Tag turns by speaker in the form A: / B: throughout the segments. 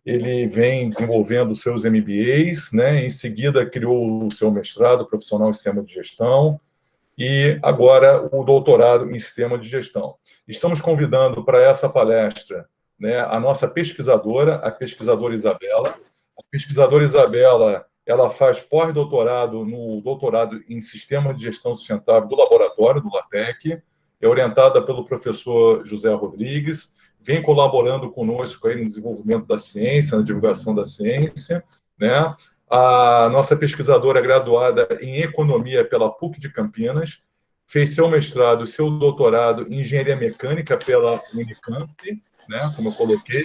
A: Ele vem desenvolvendo seus MBAs, né? Em seguida criou o seu mestrado profissional em sistema de gestão e agora o doutorado em sistema de gestão. Estamos convidando para essa palestra, né, a nossa pesquisadora, a pesquisadora Isabela. A pesquisadora Isabela, ela faz pós-doutorado no doutorado em sistema de gestão sustentável do laboratório do LATEC, é orientada pelo professor José Rodrigues, vem colaborando conosco aí no desenvolvimento da ciência, na divulgação da ciência, né? A nossa pesquisadora é graduada em Economia pela PUC de Campinas, fez seu mestrado e seu doutorado em Engenharia Mecânica pela Unicamp, né, como eu coloquei.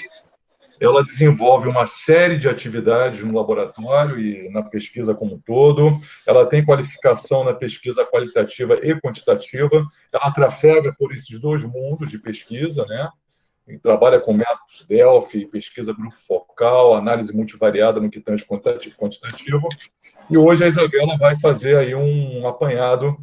A: Ela desenvolve uma série de atividades no laboratório e na pesquisa como um todo. Ela tem qualificação na pesquisa qualitativa e quantitativa. Ela trafega por esses dois mundos de pesquisa, né? E trabalha com métodos Delphi, pesquisa grupo focal, análise multivariada no que tange quantitativo. E hoje a Isabela vai fazer aí um apanhado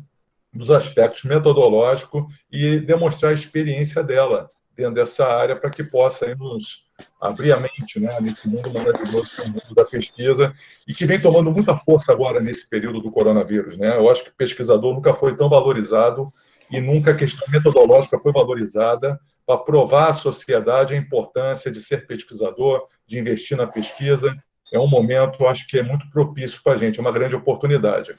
A: dos aspectos metodológicos e demonstrar a experiência dela dentro dessa área para que possa aí, nos abrir a mente, né, nesse mundo maravilhoso que é o mundo da pesquisa e que vem tomando muita força agora nesse período do coronavírus, né? Eu acho que o pesquisador nunca foi tão valorizado e nunca a questão metodológica foi valorizada para provar à sociedade a importância de ser pesquisador, de investir na pesquisa. É um momento, acho que é muito propício para a gente, é uma grande oportunidade.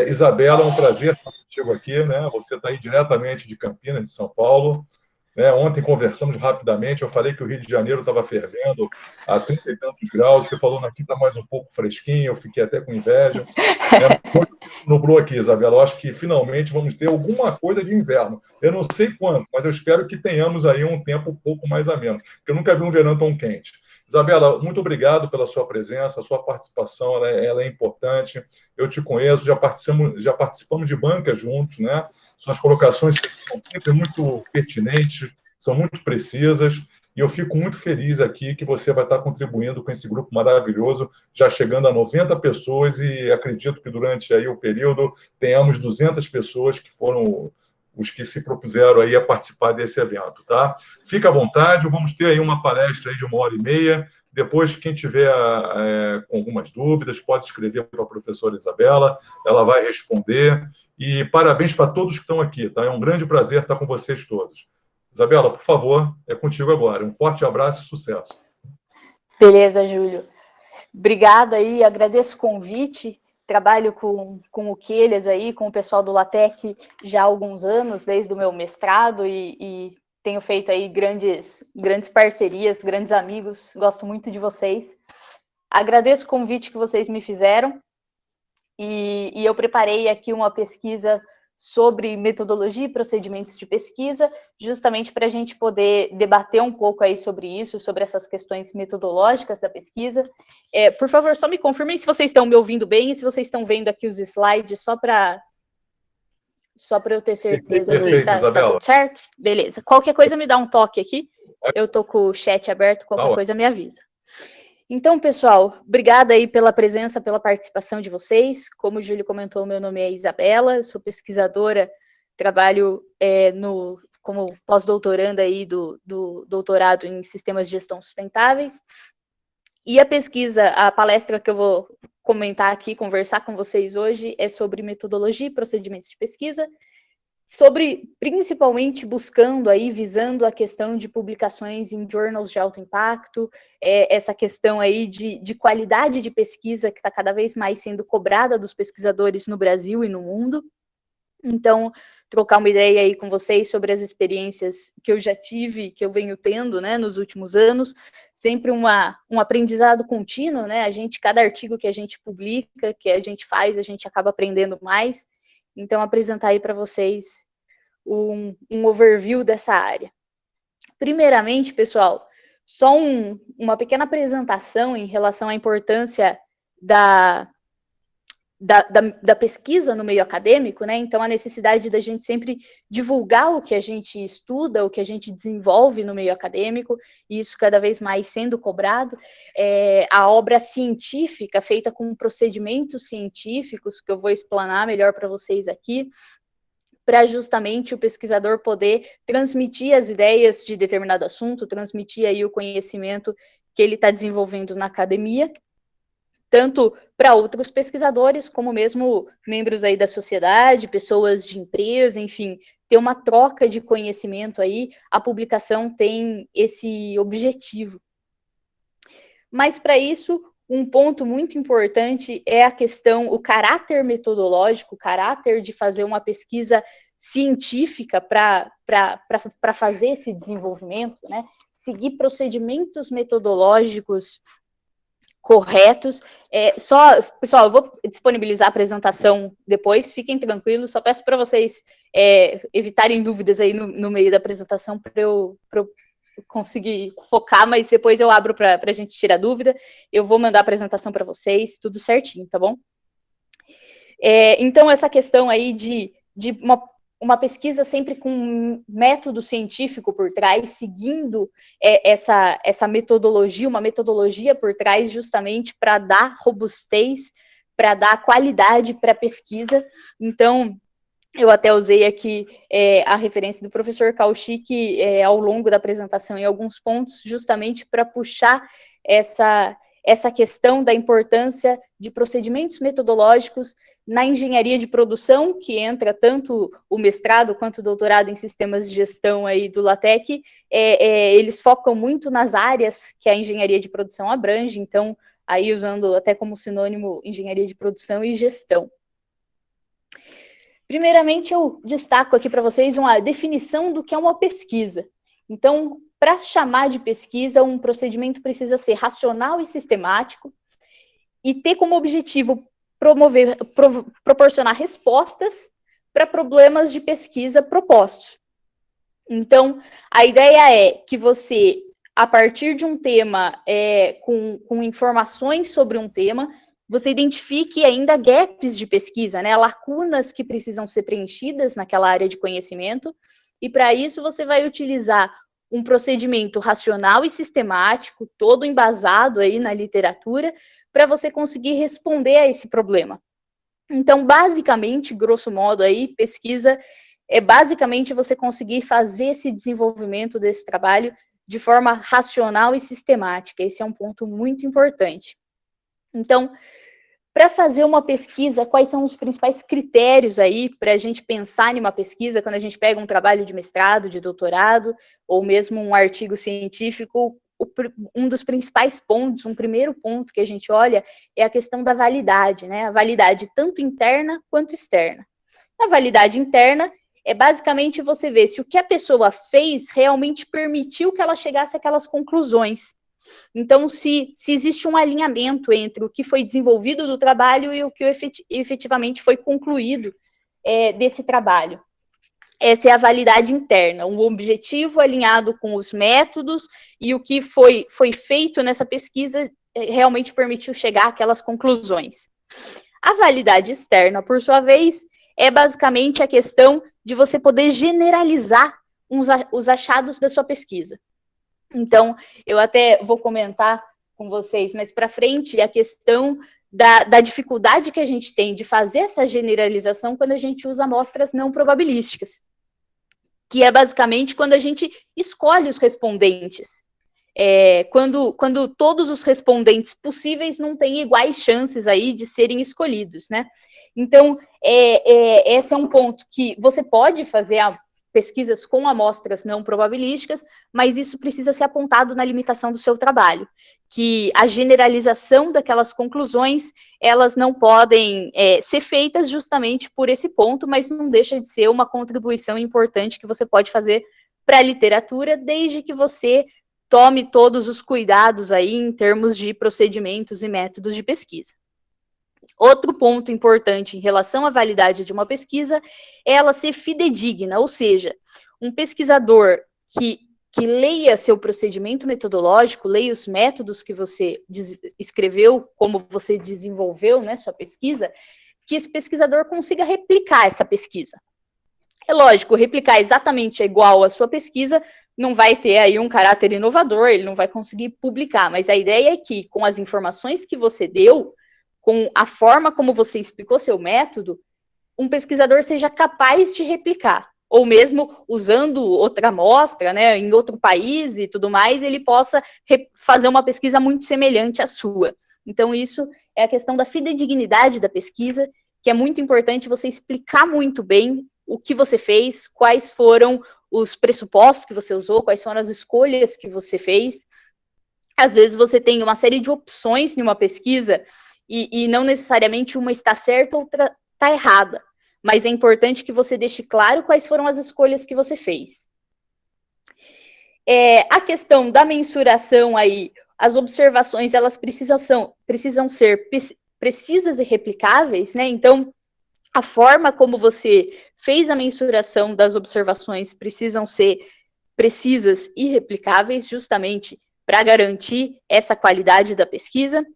A: Isabela, é um prazer estar contigo aqui, né? Você está aí diretamente de Campinas, de São Paulo. Né? Ontem conversamos rapidamente, eu falei que o Rio de Janeiro estava fervendo a 30 e tantos graus, você falou aqui está mais um pouco fresquinho, eu fiquei até com inveja. Né? Nublou aqui, Isabela, eu acho que finalmente vamos ter alguma coisa de inverno. Eu não sei quando, mas eu espero que tenhamos aí um tempo um pouco mais ameno, porque eu nunca vi um verão tão quente. Isabela, muito obrigado pela sua presença, a sua participação, ela é importante. Eu te conheço, já participamos de bancas juntos, né? Suas colocações são sempre muito pertinentes, são muito precisas, e eu fico muito feliz aqui que você vai estar contribuindo com esse grupo maravilhoso, já chegando a 90 pessoas, e acredito que durante aí o período tenhamos 200 pessoas que foram os que se propuseram aí a participar desse evento, tá? Fica à vontade, vamos ter aí uma palestra aí de 1h30, depois quem tiver com algumas dúvidas pode escrever para a professora Isabela, ela vai responder, e parabéns para todos que estão aqui, tá? É um grande prazer estar com vocês todos. Isabela, por favor, é contigo agora. Um forte abraço e sucesso.
B: Beleza, Júlio. Obrigada aí, agradeço o convite. Trabalho com o Quelhas aí, com o pessoal do LATEC já há alguns anos, desde o meu mestrado, e tenho feito aí grandes parcerias, grandes amigos, gosto muito de vocês. Agradeço o convite que vocês me fizeram, e eu preparei aqui uma pesquisa sobre metodologia e procedimentos de pesquisa, justamente para a gente poder debater um pouco aí sobre isso, sobre essas questões metodológicas da pesquisa. Por favor, só me confirmem se vocês estão me ouvindo bem e se vocês estão vendo aqui os slides, só para eu ter certeza.
A: Perfeito,
B: tá tudo certo? Beleza. Qualquer coisa me dá um toque aqui. Eu estou com o chat aberto, qualquer coisa me avisa. Então, pessoal, obrigada aí pela presença, pela participação de vocês. Como o Júlio comentou, meu nome é Isabela, sou pesquisadora, trabalho como pós-doutoranda aí do doutorado em sistemas de gestão sustentáveis. E a palestra que eu vou comentar aqui, conversar com vocês hoje, é sobre metodologia e procedimentos de pesquisa, principalmente buscando aí, visando a questão de publicações em journals de alto impacto, essa questão aí de qualidade de pesquisa que está cada vez mais sendo cobrada dos pesquisadores no Brasil e no mundo. Então, trocar uma ideia aí com vocês sobre as experiências que eu já tive, que eu venho tendo, né, nos últimos anos, sempre um aprendizado contínuo, né, cada artigo que a gente publica, que a gente faz, a gente acaba aprendendo mais. Então, apresentar aí para vocês um overview dessa área. Primeiramente, pessoal, só uma pequena apresentação em relação à importância da pesquisa no meio acadêmico, né? Então, a necessidade da gente sempre divulgar o que a gente estuda, o que a gente desenvolve no meio acadêmico, e isso cada vez mais sendo cobrado. A obra científica, feita com procedimentos científicos, que eu vou explanar melhor para vocês aqui, para justamente o pesquisador poder transmitir as ideias de determinado assunto, transmitir aí o conhecimento que ele está desenvolvendo na academia, tanto para outros pesquisadores, como mesmo membros aí da sociedade, pessoas de empresa, enfim, ter uma troca de conhecimento aí, a publicação tem esse objetivo. Mas para isso, um ponto muito importante é a questão, o caráter metodológico, o caráter de fazer uma pesquisa científica para fazer esse desenvolvimento, né? Seguir procedimentos metodológicos corretos. Pessoal, eu vou disponibilizar a apresentação depois, fiquem tranquilos, só peço para vocês evitarem dúvidas aí no meio da apresentação para eu conseguir focar, mas depois eu abro para a gente tirar dúvida. Eu vou mandar a apresentação para vocês, tudo certinho, tá bom? Então, essa questão aí de uma pesquisa sempre com um método científico por trás, seguindo essa metodologia, uma metodologia por trás justamente para dar robustez, para dar qualidade para a pesquisa. Então, eu até usei aqui a referência do professor Kaushik ao longo da apresentação em alguns pontos, justamente para puxar essa questão da importância de procedimentos metodológicos na engenharia de produção, que entra tanto o mestrado quanto o doutorado em sistemas de gestão aí do LaTeX, eles focam muito nas áreas que a engenharia de produção abrange, então, aí usando até como sinônimo engenharia de produção e gestão. Primeiramente, eu destaco aqui para vocês uma definição do que é uma pesquisa. Então, para chamar de pesquisa, um procedimento precisa ser racional e sistemático e ter como objetivo proporcionar respostas para problemas de pesquisa propostos. Então, a ideia é que você, a partir de um tema, com informações sobre um tema, você identifique ainda gaps de pesquisa, né, lacunas que precisam ser preenchidas naquela área de conhecimento, e para isso você vai utilizar um procedimento racional e sistemático, todo embasado aí na literatura, para você conseguir responder a esse problema. Então, basicamente, grosso modo, aí, pesquisa é basicamente você conseguir fazer esse desenvolvimento desse trabalho de forma racional e sistemática. Esse é um ponto muito importante. Então, para fazer uma pesquisa, quais são os principais critérios aí para a gente pensar em uma pesquisa quando a gente pega um trabalho de mestrado, de doutorado, ou mesmo um artigo científico? Um dos principais pontos, um primeiro ponto que a gente olha é a questão da validade, né? A validade tanto interna quanto externa. A validade interna é basicamente você ver se o que a pessoa fez realmente permitiu que ela chegasse àquelas conclusões. Então, se existe um alinhamento entre o que foi desenvolvido do trabalho e o que efetivamente foi concluído desse trabalho. Essa é a validade interna, um objetivo alinhado com os métodos e o que foi feito nessa pesquisa realmente permitiu chegar àquelas conclusões. A validade externa, por sua vez, é basicamente a questão de você poder generalizar os achados da sua pesquisa. Então, eu até vou comentar com vocês mais para frente a questão da dificuldade que a gente tem de fazer essa generalização quando a gente usa amostras não probabilísticas, que é basicamente quando a gente escolhe os respondentes. Quando todos os respondentes possíveis não têm iguais chances aí de serem escolhidos, né? Então, esse é um ponto que você pode fazer pesquisas com amostras não probabilísticas, mas isso precisa ser apontado na limitação do seu trabalho, que a generalização daquelas conclusões, elas não podem ser feitas justamente por esse ponto, mas não deixa de ser uma contribuição importante que você pode fazer para a literatura, desde que você tome todos os cuidados aí em termos de procedimentos e métodos de pesquisa. Outro ponto importante em relação à validade de uma pesquisa é ela ser fidedigna, ou seja, um pesquisador que leia seu procedimento metodológico, leia os métodos que você escreveu, como você desenvolveu, né, sua pesquisa, que esse pesquisador consiga replicar essa pesquisa. É lógico, replicar exatamente igual à sua pesquisa não vai ter aí um caráter inovador, ele não vai conseguir publicar, mas a ideia é que, com as informações que você deu, com a forma como você explicou seu método, um pesquisador seja capaz de replicar, ou mesmo usando outra amostra, né, em outro país e tudo mais, ele possa fazer uma pesquisa muito semelhante à sua. Então, isso é a questão da fidedignidade da pesquisa, que é muito importante você explicar muito bem o que você fez, quais foram os pressupostos que você usou, quais foram as escolhas que você fez. Às vezes você tem uma série de opções em uma pesquisa e não necessariamente uma está certa ou outra está errada, mas é importante que você deixe claro quais foram as escolhas que você fez. A questão da mensuração aí, as observações, elas precisam ser precisas e replicáveis, né? Então, a forma como você fez a mensuração das observações precisam ser precisas e replicáveis, justamente para garantir essa qualidade da pesquisa.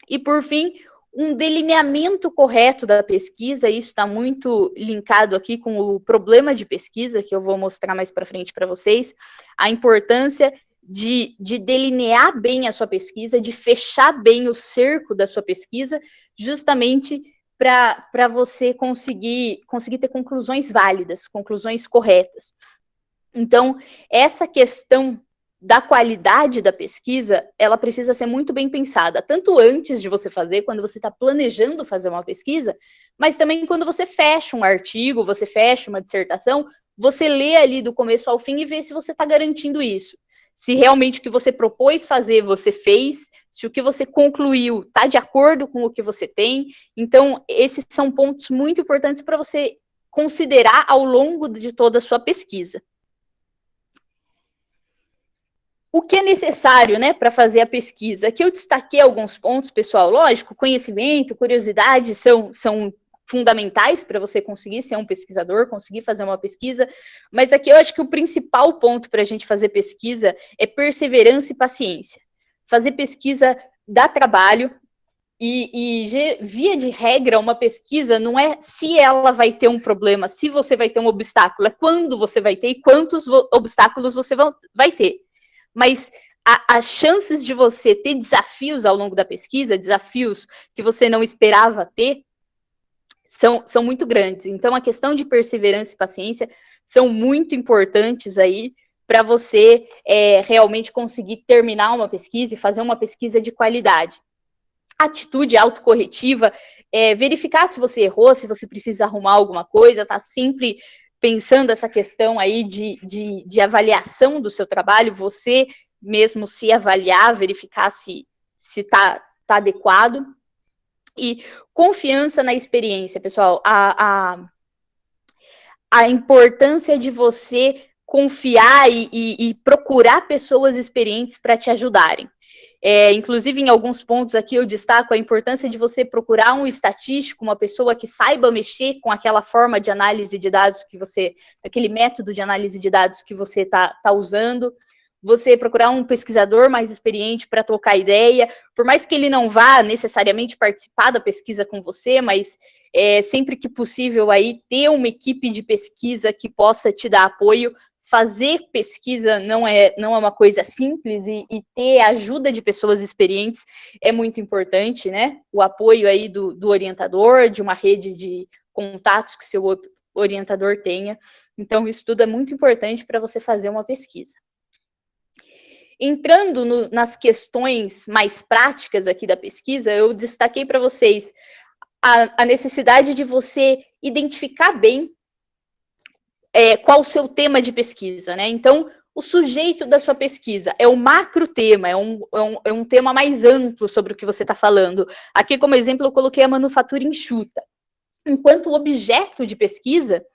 B: E, por fim, um delineamento correto da pesquisa, isso está muito linkado aqui com o problema de pesquisa, que eu vou mostrar mais para frente para vocês, a importância de delinear bem a sua pesquisa, de fechar bem o cerco da sua pesquisa, justamente para você conseguir ter conclusões válidas, conclusões corretas. Então, essa questão da qualidade da pesquisa, ela precisa ser muito bem pensada, tanto antes de você fazer, quando você está planejando fazer uma pesquisa, mas também quando você fecha um artigo, você fecha uma dissertação, você lê ali do começo ao fim e vê se você está garantindo isso. Se realmente o que você propôs fazer, você fez, se o que você concluiu está de acordo com o que você tem. Então, esses são pontos muito importantes para você considerar ao longo de toda a sua pesquisa. O que é necessário, né, para fazer a pesquisa? Aqui eu destaquei alguns pontos, pessoal. Lógico, conhecimento, curiosidade são fundamentais para você conseguir ser um pesquisador, conseguir fazer uma pesquisa, mas aqui eu acho que o principal ponto para a gente fazer pesquisa é perseverança e paciência. Fazer pesquisa dá trabalho e via de regra, uma pesquisa não é se ela vai ter um problema, se você vai ter um obstáculo, é quando você vai ter e quantos obstáculos você vai ter. Mas as chances de você ter desafios ao longo da pesquisa, desafios que você não esperava ter, são muito grandes. Então, a questão de perseverança e paciência são muito importantes aí para você realmente conseguir terminar uma pesquisa e fazer uma pesquisa de qualidade. Atitude autocorretiva, verificar se você errou, se você precisa arrumar alguma coisa, tá sempre pensando essa questão aí de avaliação do seu trabalho, você mesmo se avaliar, verificar se está adequado. E confiança na experiência, pessoal. A importância de você confiar e procurar pessoas experientes para te ajudarem. Inclusive, em alguns pontos aqui eu destaco a importância de você procurar um estatístico, uma pessoa que saiba mexer com aquela forma de análise de dados que você, aquele método de análise de dados que você está usando. Você procurar um pesquisador mais experiente para trocar ideia, por mais que ele não vá necessariamente participar da pesquisa com você, mas sempre que possível aí ter uma equipe de pesquisa que possa te dar apoio. Fazer pesquisa não é uma coisa simples e ter a ajuda de pessoas experientes é muito importante, né? O apoio aí do orientador, de uma rede de contatos que seu orientador tenha. Então, isso tudo é muito importante para você fazer uma pesquisa. Entrando nas questões mais práticas aqui da pesquisa, eu destaquei para vocês a necessidade de você identificar bem qual o seu tema de pesquisa, né? Então, o sujeito da sua pesquisa é o macro tema, é um tema mais amplo sobre o que você está falando. Aqui, como exemplo, eu coloquei a manufatura enxuta. Enquanto o objeto de pesquisa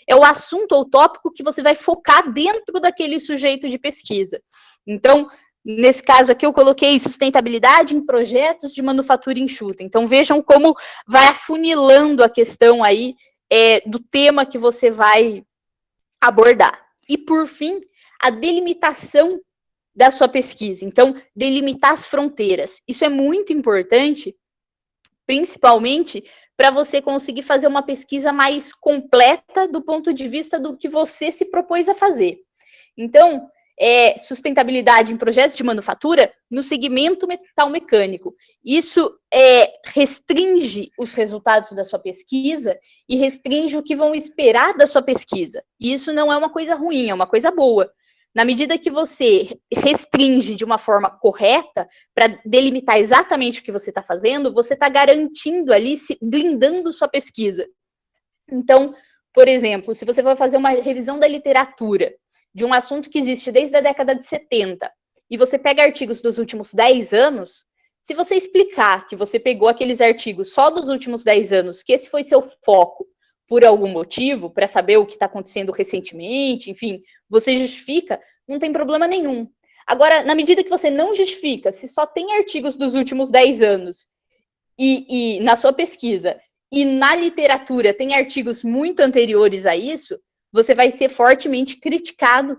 B: é o assunto ou tópico que você vai focar dentro daquele sujeito de pesquisa. Então, Nesse caso aqui eu coloquei sustentabilidade em projetos de manufatura enxuta. Então vejam como vai afunilando a questão aí do tema que você vai abordar. E por fim, a delimitação da sua pesquisa. Então, delimitar as fronteiras. Isso é muito importante, principalmente para você conseguir fazer uma pesquisa mais completa do ponto de vista do que você se propôs a fazer. Então, sustentabilidade em projetos de manufatura no segmento metal-mecânico. Isso restringe os resultados da sua pesquisa e restringe o que vão esperar da sua pesquisa. E isso não é uma coisa ruim, é uma coisa boa. Na medida que você restringe de uma forma correta, para delimitar exatamente o que você está fazendo, você está garantindo ali, blindando sua pesquisa. Então, por exemplo, se você vai fazer uma revisão da literatura de um assunto que existe desde a década de 70, e você pega artigos dos últimos 10 anos, se você explicar que você pegou aqueles artigos só dos últimos 10 anos, que esse foi seu foco, por algum motivo, para saber o que está acontecendo recentemente, enfim, você justifica, não tem problema nenhum. Agora, na medida que você não justifica, se só tem artigos dos últimos 10 anos e na sua pesquisa, e na literatura tem artigos muito anteriores a isso, você vai ser fortemente criticado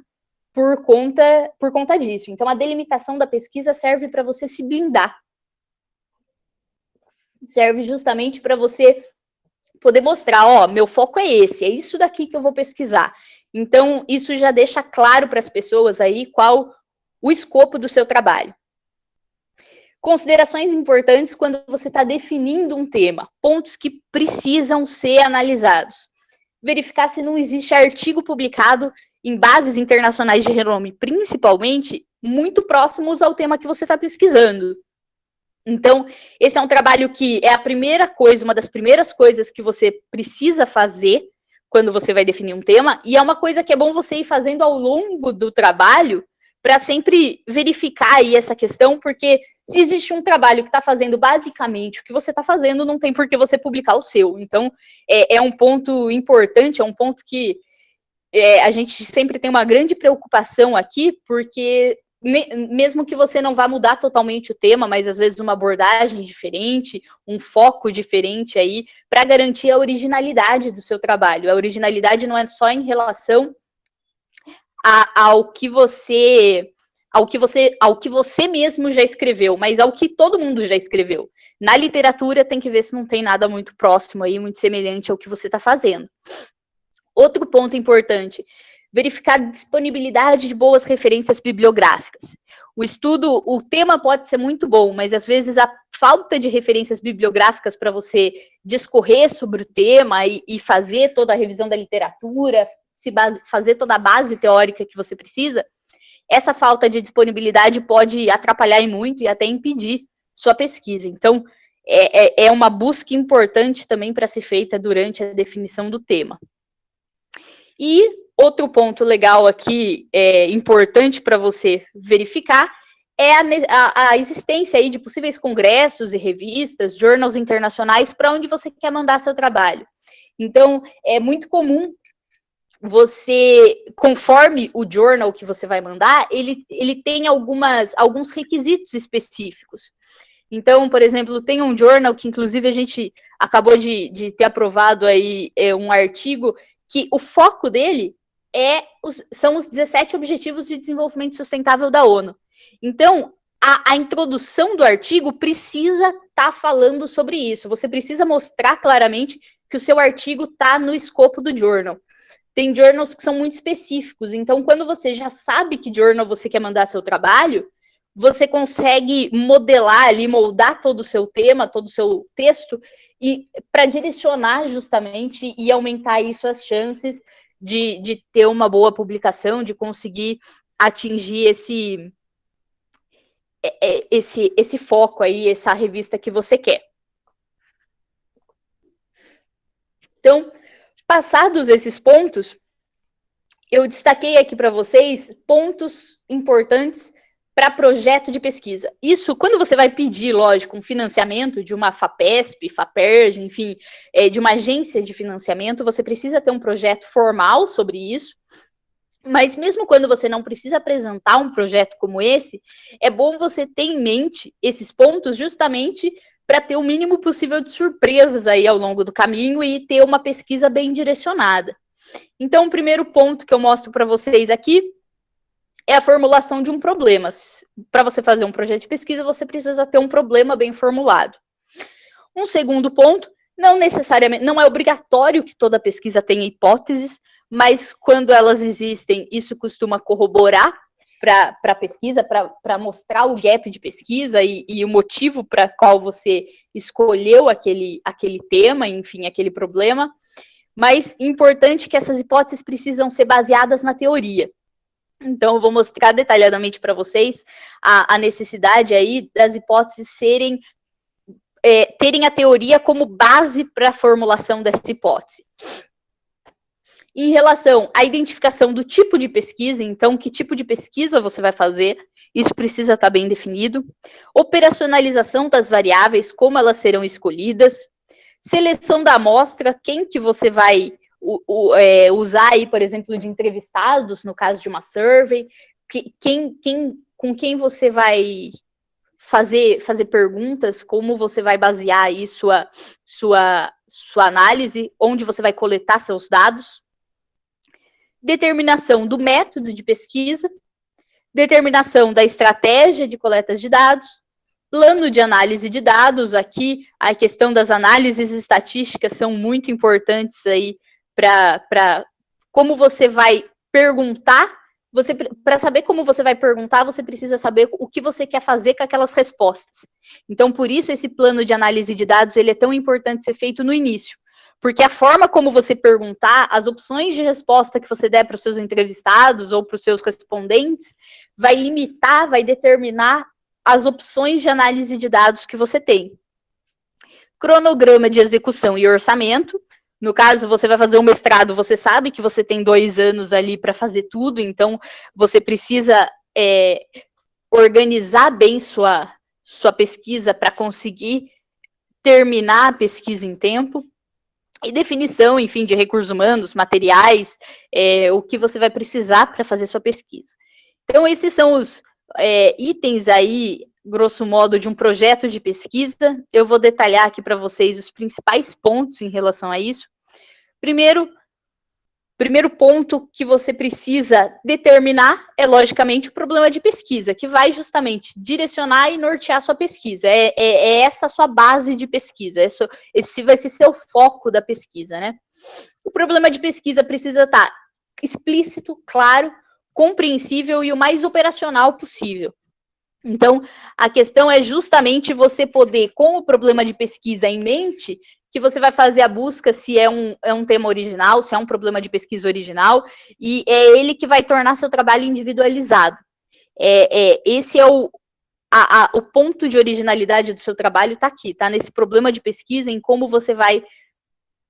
B: por conta disso. Então, a delimitação da pesquisa serve para você se blindar. Serve justamente para você poder mostrar, meu foco é esse, é isso daqui que eu vou pesquisar. Então, isso já deixa claro para as pessoas aí qual o escopo do seu trabalho. Considerações importantes quando você está definindo um tema, pontos que precisam ser analisados. Verificar se não existe artigo publicado em bases internacionais de renome, principalmente muito próximos ao tema que você está pesquisando. Então, esse é um trabalho que é a primeira coisa, uma das primeiras coisas que você precisa fazer quando você vai definir um tema, e é uma coisa que é bom você ir fazendo ao longo do trabalho, para sempre verificar aí essa questão, porque se existe um trabalho que está fazendo basicamente o que você está fazendo, não tem por que você publicar o seu. Então, é um ponto importante, é um ponto que a gente sempre tem uma grande preocupação aqui, porque mesmo que você não vá mudar totalmente o tema, mas às vezes uma abordagem diferente, um foco diferente aí, para garantir a originalidade do seu trabalho. A originalidade não é só em relação ao que você mesmo já escreveu, mas ao que todo mundo já escreveu. Na literatura tem que ver se não tem nada muito próximo aí, muito semelhante ao que você está fazendo. Outro ponto importante, verificar a disponibilidade de boas referências bibliográficas. O tema pode ser muito bom, mas às vezes a falta de referências bibliográficas para você discorrer sobre o tema e fazer toda a revisão da literatura, fazer toda a base teórica que você precisa, essa falta de disponibilidade pode atrapalhar muito e até impedir sua pesquisa. Então, é uma busca importante também para ser feita durante a definição do tema. E outro ponto legal aqui, importante para você verificar, é a existência aí de possíveis congressos e revistas, journals internacionais, para onde você quer mandar seu trabalho. Então, é muito comum você, conforme o journal que você vai mandar, ele tem alguns requisitos específicos. Então, por exemplo, tem um journal que, inclusive, a gente acabou de ter aprovado aí um artigo que o foco dele são os 17 Objetivos de Desenvolvimento Sustentável da ONU. Então, a introdução do artigo precisa estar falando sobre isso. Você precisa mostrar claramente que o seu artigo está no escopo do journal. Tem journals que são muito específicos, então quando você já sabe que journal você quer mandar seu trabalho, você consegue modelar ali, moldar todo o seu tema, todo o seu texto, e para direcionar justamente e aumentar aí suas chances de ter uma boa publicação, de conseguir atingir esse foco aí, essa revista que você quer. Então, passados esses pontos, eu destaquei aqui para vocês pontos importantes para projeto de pesquisa. Isso, quando você vai pedir, lógico, um financiamento de uma FAPESP, FAPERJ, enfim, de uma agência de financiamento, você precisa ter um projeto formal sobre isso, Mas mesmo quando você não precisa apresentar um projeto como esse, é bom você ter em mente esses pontos justamente para ter o mínimo possível de surpresas aí ao longo do caminho e ter uma pesquisa bem direcionada. Então, o primeiro ponto que eu mostro para vocês aqui é a formulação de um problema. Para você fazer um projeto de pesquisa, você precisa ter um problema bem formulado. Um segundo ponto, não necessariamente, não é obrigatório que toda pesquisa tenha hipóteses, mas quando elas existem, isso costuma corroborar para a pesquisa, para mostrar o gap de pesquisa e o motivo para qual você escolheu aquele tema, enfim, aquele problema. Mas importante que essas hipóteses precisam ser baseadas na teoria. Então, eu vou mostrar detalhadamente para vocês a necessidade aí das hipóteses terem a teoria como base para a formulação dessa hipótese. Em relação à identificação do tipo de pesquisa, então, que tipo de pesquisa você vai fazer, isso precisa estar bem definido. Operacionalização das variáveis, como elas serão escolhidas. Seleção da amostra, quem que você vai usar aí, por exemplo, de entrevistados, no caso de uma survey, com quem você vai fazer perguntas, como você vai basear aí sua análise, onde você vai coletar seus dados. Determinação do método de pesquisa, determinação da estratégia de coleta de dados, plano de análise de dados. Aqui a questão das análises estatísticas são muito importantes aí para como você vai perguntar. Para saber como você vai perguntar, você precisa saber o que você quer fazer com aquelas respostas. Então, por isso, esse plano de análise de dados ele é tão importante ser feito no início. Porque a forma como você perguntar, as opções de resposta que você der para os seus entrevistados ou para os seus respondentes, vai limitar, vai determinar as opções de análise de dados que você tem. Cronograma de execução e orçamento. No caso, você vai fazer um mestrado, você sabe que você tem 2 anos ali para fazer tudo, então você precisa organizar bem sua pesquisa para conseguir terminar a pesquisa em tempo. E definição, enfim, de recursos humanos, materiais, o que você vai precisar para fazer sua pesquisa. Então, esses são os itens aí, grosso modo, de um projeto de pesquisa. Eu vou detalhar aqui para vocês os principais pontos em relação a isso. Primeiro ponto que você precisa determinar é, logicamente, o problema de pesquisa, que vai justamente direcionar e nortear a sua pesquisa. É essa a sua base de pesquisa, esse vai ser seu foco da pesquisa, né? O problema de pesquisa precisa estar explícito, claro, compreensível e o mais operacional possível. Então, a questão é justamente você poder, com o problema de pesquisa em mente, que você vai fazer a busca se é um tema original, se é um problema de pesquisa original, e é ele que vai tornar seu trabalho individualizado. Esse é o ponto de originalidade do seu trabalho, está aqui, está nesse problema de pesquisa, em como você vai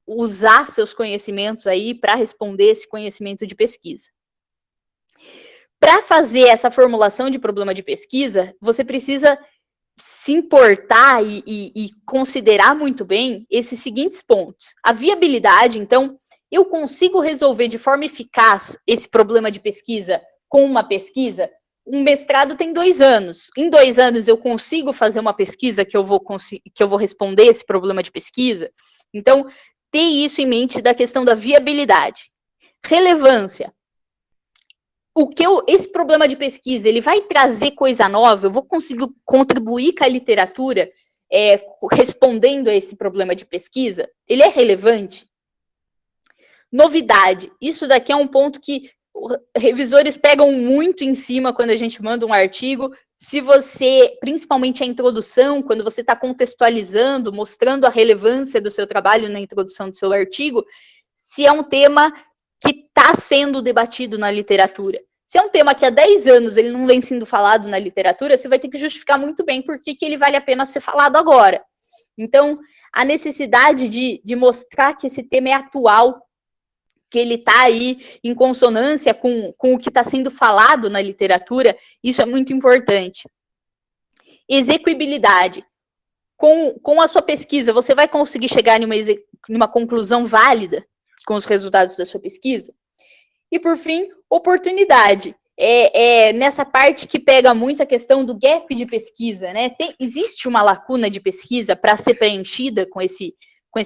B: usar seus conhecimentos aí para responder esse conhecimento de pesquisa. Para fazer essa formulação de problema de pesquisa, você precisa se importar e considerar muito bem esses seguintes pontos. A viabilidade, então, eu consigo resolver de forma eficaz esse problema de pesquisa com uma pesquisa? Um mestrado tem 2 anos. Em 2 anos eu consigo fazer uma pesquisa que eu vou responder esse problema de pesquisa? Então, ter isso em mente da questão da viabilidade. Relevância. Esse problema de pesquisa, ele vai trazer coisa nova? Eu vou conseguir contribuir com a literatura respondendo a esse problema de pesquisa? Ele é relevante? Novidade. Isso daqui é um ponto que revisores pegam muito em cima quando a gente manda um artigo. Se você, principalmente a introdução, quando você está contextualizando, mostrando a relevância do seu trabalho na introdução do seu artigo, se é um tema que está sendo debatido na literatura. Se é um tema que há 10 anos ele não vem sendo falado na literatura, você vai ter que justificar muito bem por que ele vale a pena ser falado agora. Então, a necessidade de mostrar que esse tema é atual, que ele está aí em consonância com o que está sendo falado na literatura, isso é muito importante. Execuibilidade. Com a sua pesquisa, você vai conseguir chegar numa conclusão válida com os resultados da sua pesquisa? E, por fim, oportunidade. Nessa parte que pega muito a questão do gap de pesquisa, né? Existe uma lacuna de pesquisa para ser preenchida com esse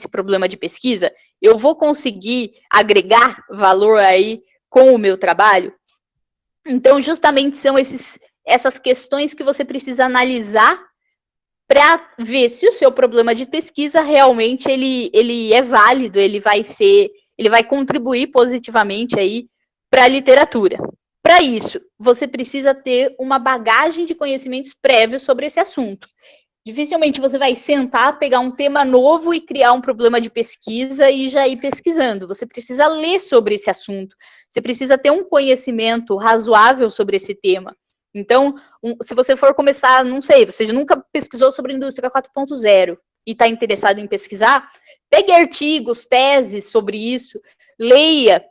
B: problema de pesquisa? Eu vou conseguir agregar valor aí com o meu trabalho? Então, justamente são essas questões que você precisa analisar para ver se o seu problema de pesquisa realmente ele é válido, ele vai contribuir positivamente aí para a literatura. Para isso, você precisa ter uma bagagem de conhecimentos prévios sobre esse assunto. Dificilmente você vai sentar, pegar um tema novo e criar um problema de pesquisa e já ir pesquisando. Você precisa ler sobre esse assunto. Você precisa ter um conhecimento razoável sobre esse tema. Então, se você for começar, não sei, você nunca pesquisou sobre a indústria 4.0 e está interessado em pesquisar, pegue artigos, teses sobre isso, leia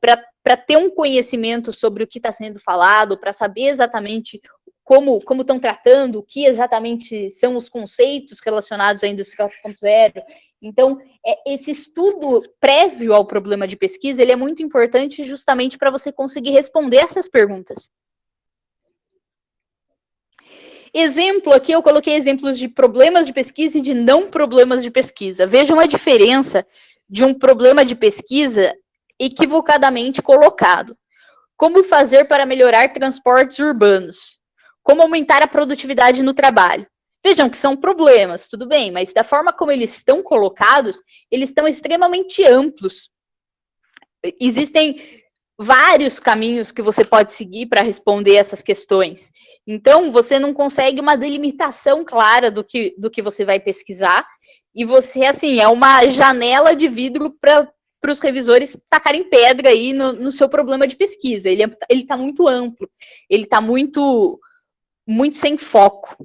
B: para ter um conhecimento sobre o que está sendo falado, para saber exatamente como estão tratando, o que exatamente são os conceitos relacionados à indústria 4.0. Então, esse estudo prévio ao problema de pesquisa, ele é muito importante justamente para você conseguir responder essas perguntas. Exemplo, aqui eu coloquei exemplos de problemas de pesquisa e de não problemas de pesquisa. Vejam a diferença de um problema de pesquisa equivocadamente colocado. Como fazer para melhorar transportes urbanos? Como aumentar a produtividade no trabalho? Vejam que são problemas, tudo bem, mas da forma como eles estão colocados, eles estão extremamente amplos. Existem vários caminhos que você pode seguir para responder essas questões. Então, você não consegue uma delimitação clara do que você vai pesquisar, e você, assim, é uma janela de vidro para os revisores tacarem pedra aí no seu problema de pesquisa. Ele está muito amplo, ele está muito sem foco.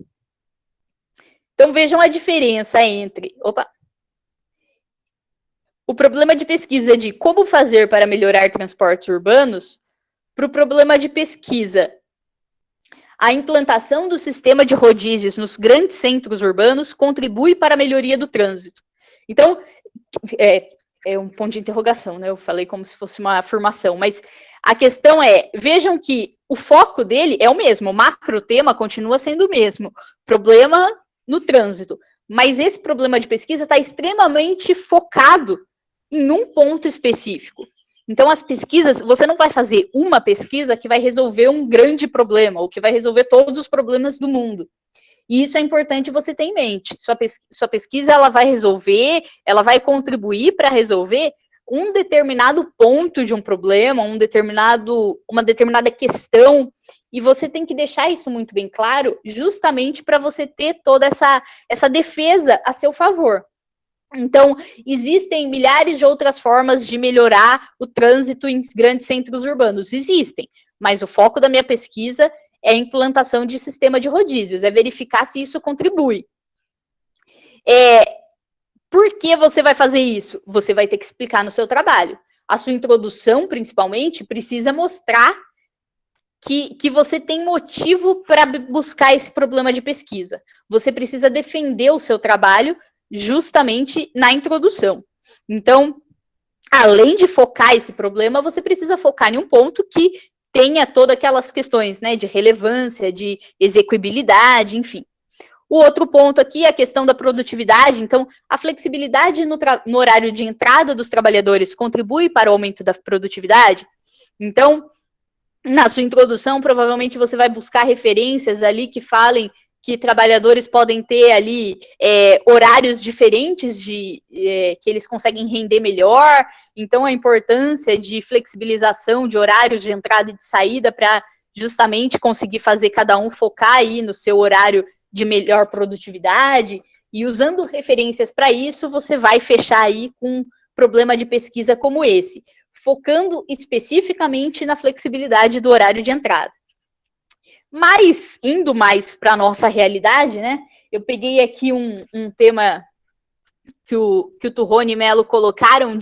B: Então, vejam a diferença entre o problema de pesquisa de como fazer para melhorar transportes urbanos para o problema de pesquisa. A implantação do sistema de rodízios nos grandes centros urbanos contribui para a melhoria do trânsito. Então, é um ponto de interrogação, né? Eu falei como se fosse uma afirmação, mas a questão vejam que o foco dele é o mesmo, o macro tema continua sendo o mesmo, problema no trânsito, mas esse problema de pesquisa está extremamente focado em um ponto específico. Então, as pesquisas, você não vai fazer uma pesquisa que vai resolver um grande problema, ou que vai resolver todos os problemas do mundo. E isso é importante você ter em mente. Sua pesquisa, ela vai resolver, ela vai contribuir para resolver um determinado ponto de um problema, uma determinada questão, e você tem que deixar isso muito bem claro, justamente para você ter toda essa defesa a seu favor. Então, existem milhares de outras formas de melhorar o trânsito em grandes centros urbanos. Existem, mas o foco da minha pesquisa é a implantação de sistema de rodízios, é verificar se isso contribui. Por que você vai fazer isso? Você vai ter que explicar no seu trabalho. A sua introdução, principalmente, precisa mostrar que você tem motivo para buscar esse problema de pesquisa. Você precisa defender o seu trabalho justamente na introdução. Então, além de focar esse problema, você precisa focar em um ponto que tenha todas aquelas questões, né, de relevância, de execuibilidade, enfim. O outro ponto aqui é a questão da produtividade. Então, a flexibilidade no horário de entrada dos trabalhadores contribui para o aumento da produtividade? Então, na sua introdução, provavelmente você vai buscar referências ali que falem que trabalhadores podem ter ali horários diferentes que eles conseguem render melhor. Então, a importância de flexibilização de horários de entrada e de saída para justamente conseguir fazer cada um focar aí no seu horário de melhor produtividade. E usando referências para isso, você vai fechar aí com um problema de pesquisa como esse, focando especificamente na flexibilidade do horário de entrada. Mas, indo mais para a nossa realidade, né? Eu peguei aqui um tema que o Turrone e Mello colocaram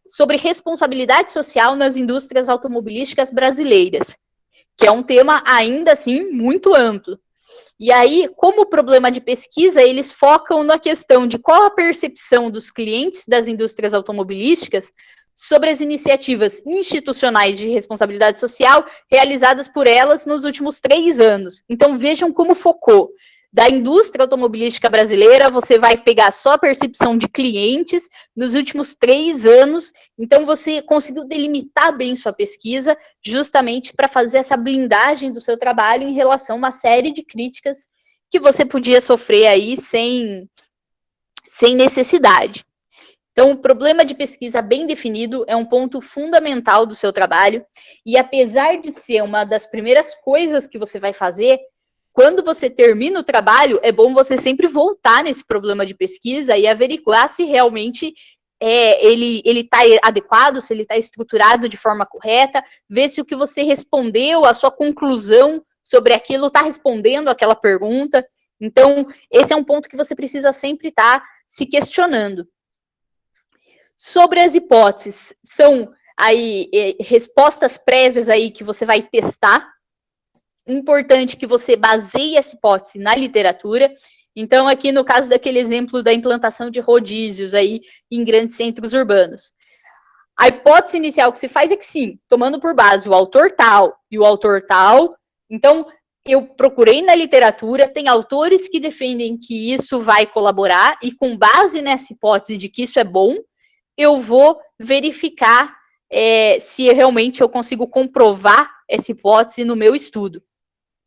B: sobre responsabilidade social nas indústrias automobilísticas brasileiras, que é um tema ainda assim muito amplo. E aí, como problema de pesquisa, eles focam na questão de qual a percepção dos clientes das indústrias automobilísticas sobre as iniciativas institucionais de responsabilidade social realizadas por elas nos últimos 3 anos. Então, vejam como focou. Da indústria automobilística brasileira, você vai pegar só a percepção de clientes nos últimos 3 anos. Então, você conseguiu delimitar bem sua pesquisa, justamente para fazer essa blindagem do seu trabalho em relação a uma série de críticas que você podia sofrer aí sem necessidade. Então, o problema de pesquisa bem definido é um ponto fundamental do seu trabalho, e apesar de ser uma das primeiras coisas que você vai fazer, quando você termina o trabalho, é bom você sempre voltar nesse problema de pesquisa e averiguar se realmente ele está adequado, se ele está estruturado de forma correta, ver se o que você respondeu, a sua conclusão sobre aquilo está respondendo aquela pergunta. Então, esse é um ponto que você precisa sempre estar se questionando. Sobre as hipóteses, são aí respostas prévias aí que você vai testar. Importante que você baseie essa hipótese na literatura. Então, aqui no caso daquele exemplo da implantação de rodízios aí em grandes centros urbanos. A hipótese inicial que se faz é que sim, tomando por base o autor tal e o autor tal. Então, eu procurei na literatura, tem autores que defendem que isso vai colaborar, e com base nessa hipótese de que isso é bom, eu vou verificar se realmente eu consigo comprovar essa hipótese no meu estudo.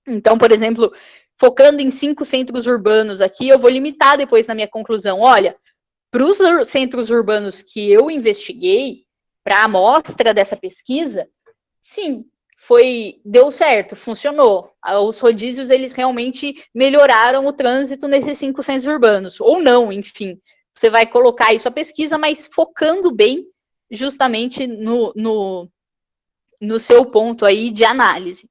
B: Então, por exemplo, focando em 5 centros urbanos aqui, eu vou limitar depois na minha conclusão. Olha, para os centros urbanos que eu investiguei, para a amostra dessa pesquisa, sim, deu certo, funcionou. Os rodízios, eles realmente melhoraram o trânsito nesses 5 centros urbanos. Ou não, enfim. Você vai colocar aí sua pesquisa, mas focando bem justamente no seu ponto aí de análise.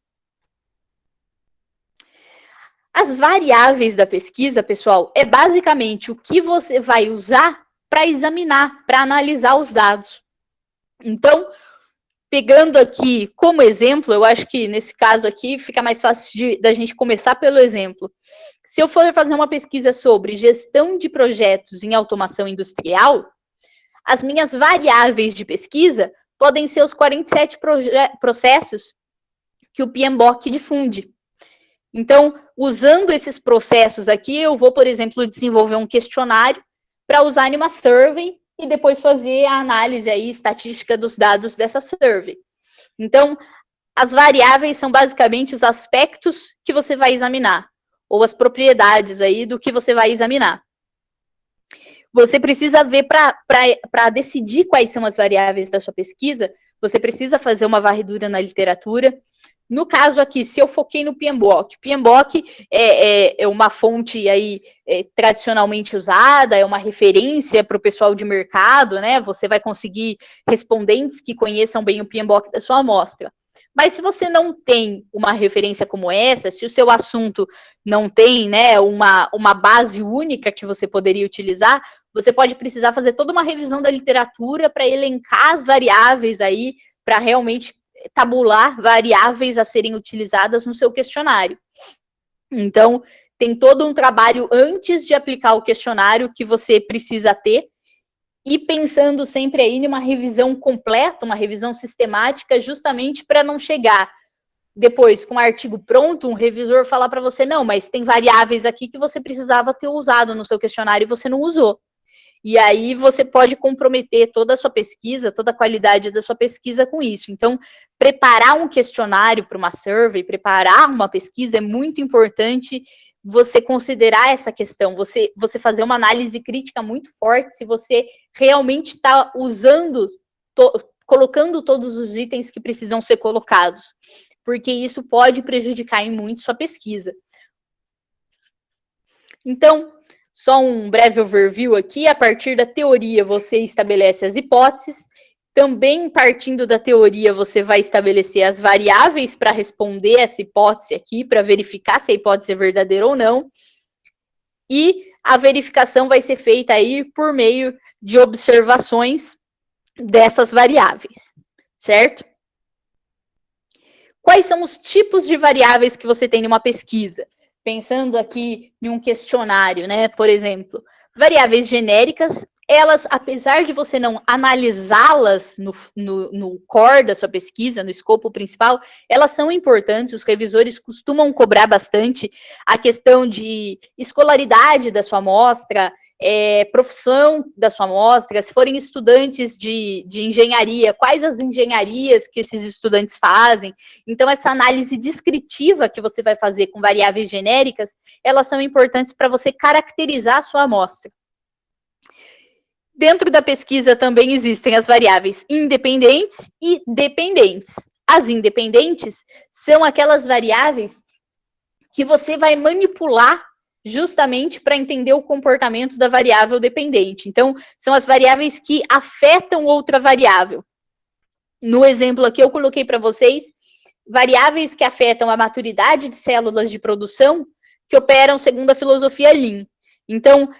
B: As variáveis da pesquisa, pessoal, é basicamente o que você vai usar para examinar, para analisar os dados. Então, pegando aqui como exemplo, eu acho que nesse caso aqui fica mais fácil da gente começar pelo exemplo. Se eu for fazer uma pesquisa sobre gestão de projetos em automação industrial, as minhas variáveis de pesquisa podem ser os 47 processos que o PMBOK difunde. Então, usando esses processos aqui, eu vou, por exemplo, desenvolver um questionário para usar em uma survey e depois fazer a análise aí estatística dos dados dessa survey. Então, as variáveis são basicamente os aspectos que você vai examinar, ou as propriedades aí do que você vai examinar. Você precisa ver, para decidir quais são as variáveis da sua pesquisa, você precisa fazer uma varredura na literatura. No caso aqui, se eu foquei no PMBOK, PMBOK é uma fonte aí tradicionalmente usada, é uma referência para o pessoal de mercado, né? Você vai conseguir respondentes que conheçam bem o PMBOK da sua amostra. Mas se você não tem uma referência como essa, se o seu assunto não tem, né, uma base única que você poderia utilizar, você pode precisar fazer toda uma revisão da literatura para elencar as variáveis aí, para realmente tabular variáveis a serem utilizadas no seu questionário. Então, tem todo um trabalho antes de aplicar o questionário que você precisa ter, e pensando sempre aí numa revisão completa, uma revisão sistemática, justamente para não chegar depois com o artigo pronto, um revisor falar para você, não, mas tem variáveis aqui que você precisava ter usado no seu questionário e você não usou. E aí você pode comprometer toda a sua pesquisa, toda a qualidade da sua pesquisa com isso. Então, preparar um questionário para uma survey, preparar uma pesquisa é muito importante você considerar essa questão, você fazer uma análise crítica muito forte se você realmente está usando, colocando todos os itens que precisam ser colocados, porque isso pode prejudicar em muito sua pesquisa. Então, só um breve overview aqui, a partir da teoria você estabelece as hipóteses, também partindo da teoria você vai estabelecer as variáveis para responder essa hipótese aqui, para verificar se a hipótese é verdadeira ou não, e a verificação vai ser feita aí por meio de observações dessas variáveis, certo? Quais são os tipos de variáveis que você tem numa pesquisa? Pensando aqui em um questionário, né? Por exemplo, variáveis genéricas, elas, apesar de você não analisá-las no core da sua pesquisa, no escopo principal, elas são importantes, os revisores costumam cobrar bastante a questão de escolaridade da sua amostra, profissão da sua amostra, se forem estudantes de engenharia, quais as engenharias que esses estudantes fazem. Então, essa análise descritiva que você vai fazer com variáveis genéricas, elas são importantes para você caracterizar a sua amostra. Dentro da pesquisa também existem as variáveis independentes e dependentes. As independentes são aquelas variáveis que você vai manipular justamente para entender o comportamento da variável dependente. Então, são as variáveis que afetam outra variável. No exemplo aqui, eu coloquei para vocês variáveis que afetam a maturidade de células de produção que operam segundo a filosofia Lean. Então,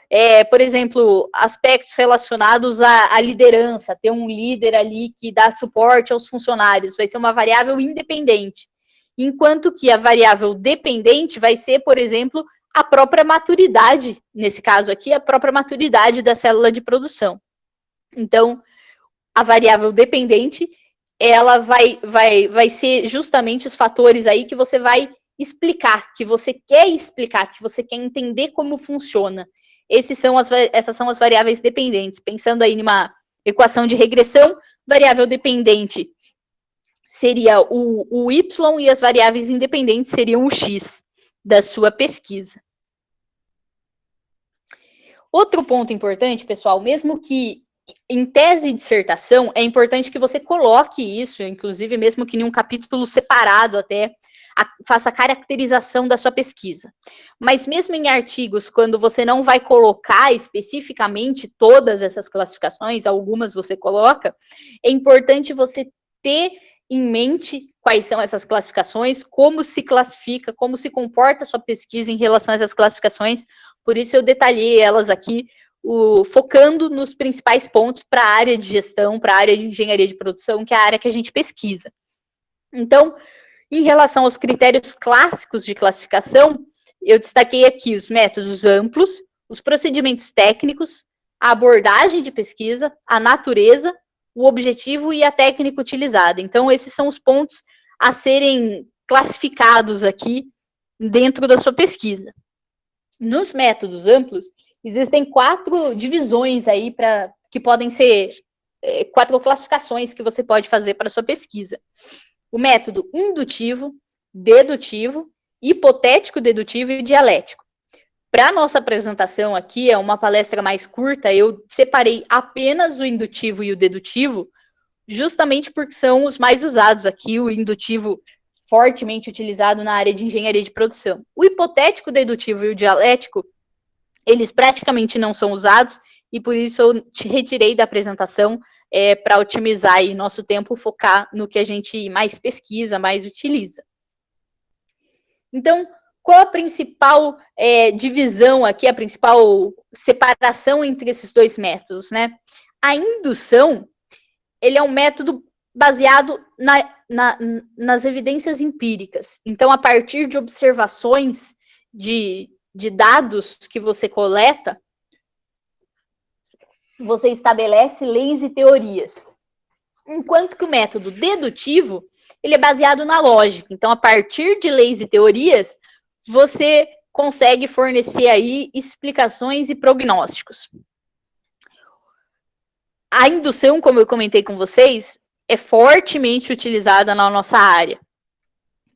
B: por exemplo, aspectos relacionados à liderança, ter um líder ali que dá suporte aos funcionários, vai ser uma variável independente. Enquanto que a variável dependente vai ser, por exemplo, a própria maturidade, nesse caso aqui, a própria maturidade da célula de produção. Então, a variável dependente, ela vai ser justamente os fatores aí que você vai explicar, que você quer entender como funciona. Essas são as variáveis dependentes. Pensando aí numa equação de regressão, variável dependente seria o Y e as variáveis independentes seriam o X da sua pesquisa. Outro ponto importante, pessoal, mesmo que em tese e dissertação, é importante que você coloque isso, inclusive mesmo que em um capítulo separado até, faça a caracterização da sua pesquisa. Mas mesmo em artigos, quando você não vai colocar especificamente todas essas classificações, algumas você coloca, é importante você ter em mente quais são essas classificações, como se classifica, como se comporta a sua pesquisa em relação a essas classificações. Por isso eu detalhei elas aqui, focando nos principais pontos para a área de gestão, para a área de engenharia de produção, que é a área que a gente pesquisa. Então, em relação aos critérios clássicos de classificação, eu destaquei aqui os métodos amplos, os procedimentos técnicos, a abordagem de pesquisa, a natureza, o objetivo e a técnica utilizada. Então, esses são os pontos a serem classificados aqui dentro da sua pesquisa. Nos métodos amplos, existem 4 divisões aí que podem ser 4 classificações que você pode fazer para a sua pesquisa. O método indutivo, dedutivo, hipotético dedutivo e dialético. Para a nossa apresentação aqui, é uma palestra mais curta, eu separei apenas o indutivo e o dedutivo, justamente porque são os mais usados aqui, o indutivo fortemente utilizado na área de engenharia de produção. O hipotético dedutivo e o dialético, eles praticamente não são usados, e por isso eu te retirei da apresentação, para otimizar aí nosso tempo, focar no que a gente mais pesquisa, mais utiliza. Então, qual a principal divisão aqui, a principal separação entre esses dois métodos, né? A indução, ele é um método baseado nas evidências empíricas. Então, a partir de observações de dados que você coleta, você estabelece leis e teorias. Enquanto que o método dedutivo, ele é baseado na lógica. Então, a partir de leis e teorias, você consegue fornecer aí explicações e prognósticos. A indução, como eu comentei com vocês, é fortemente utilizada na nossa área.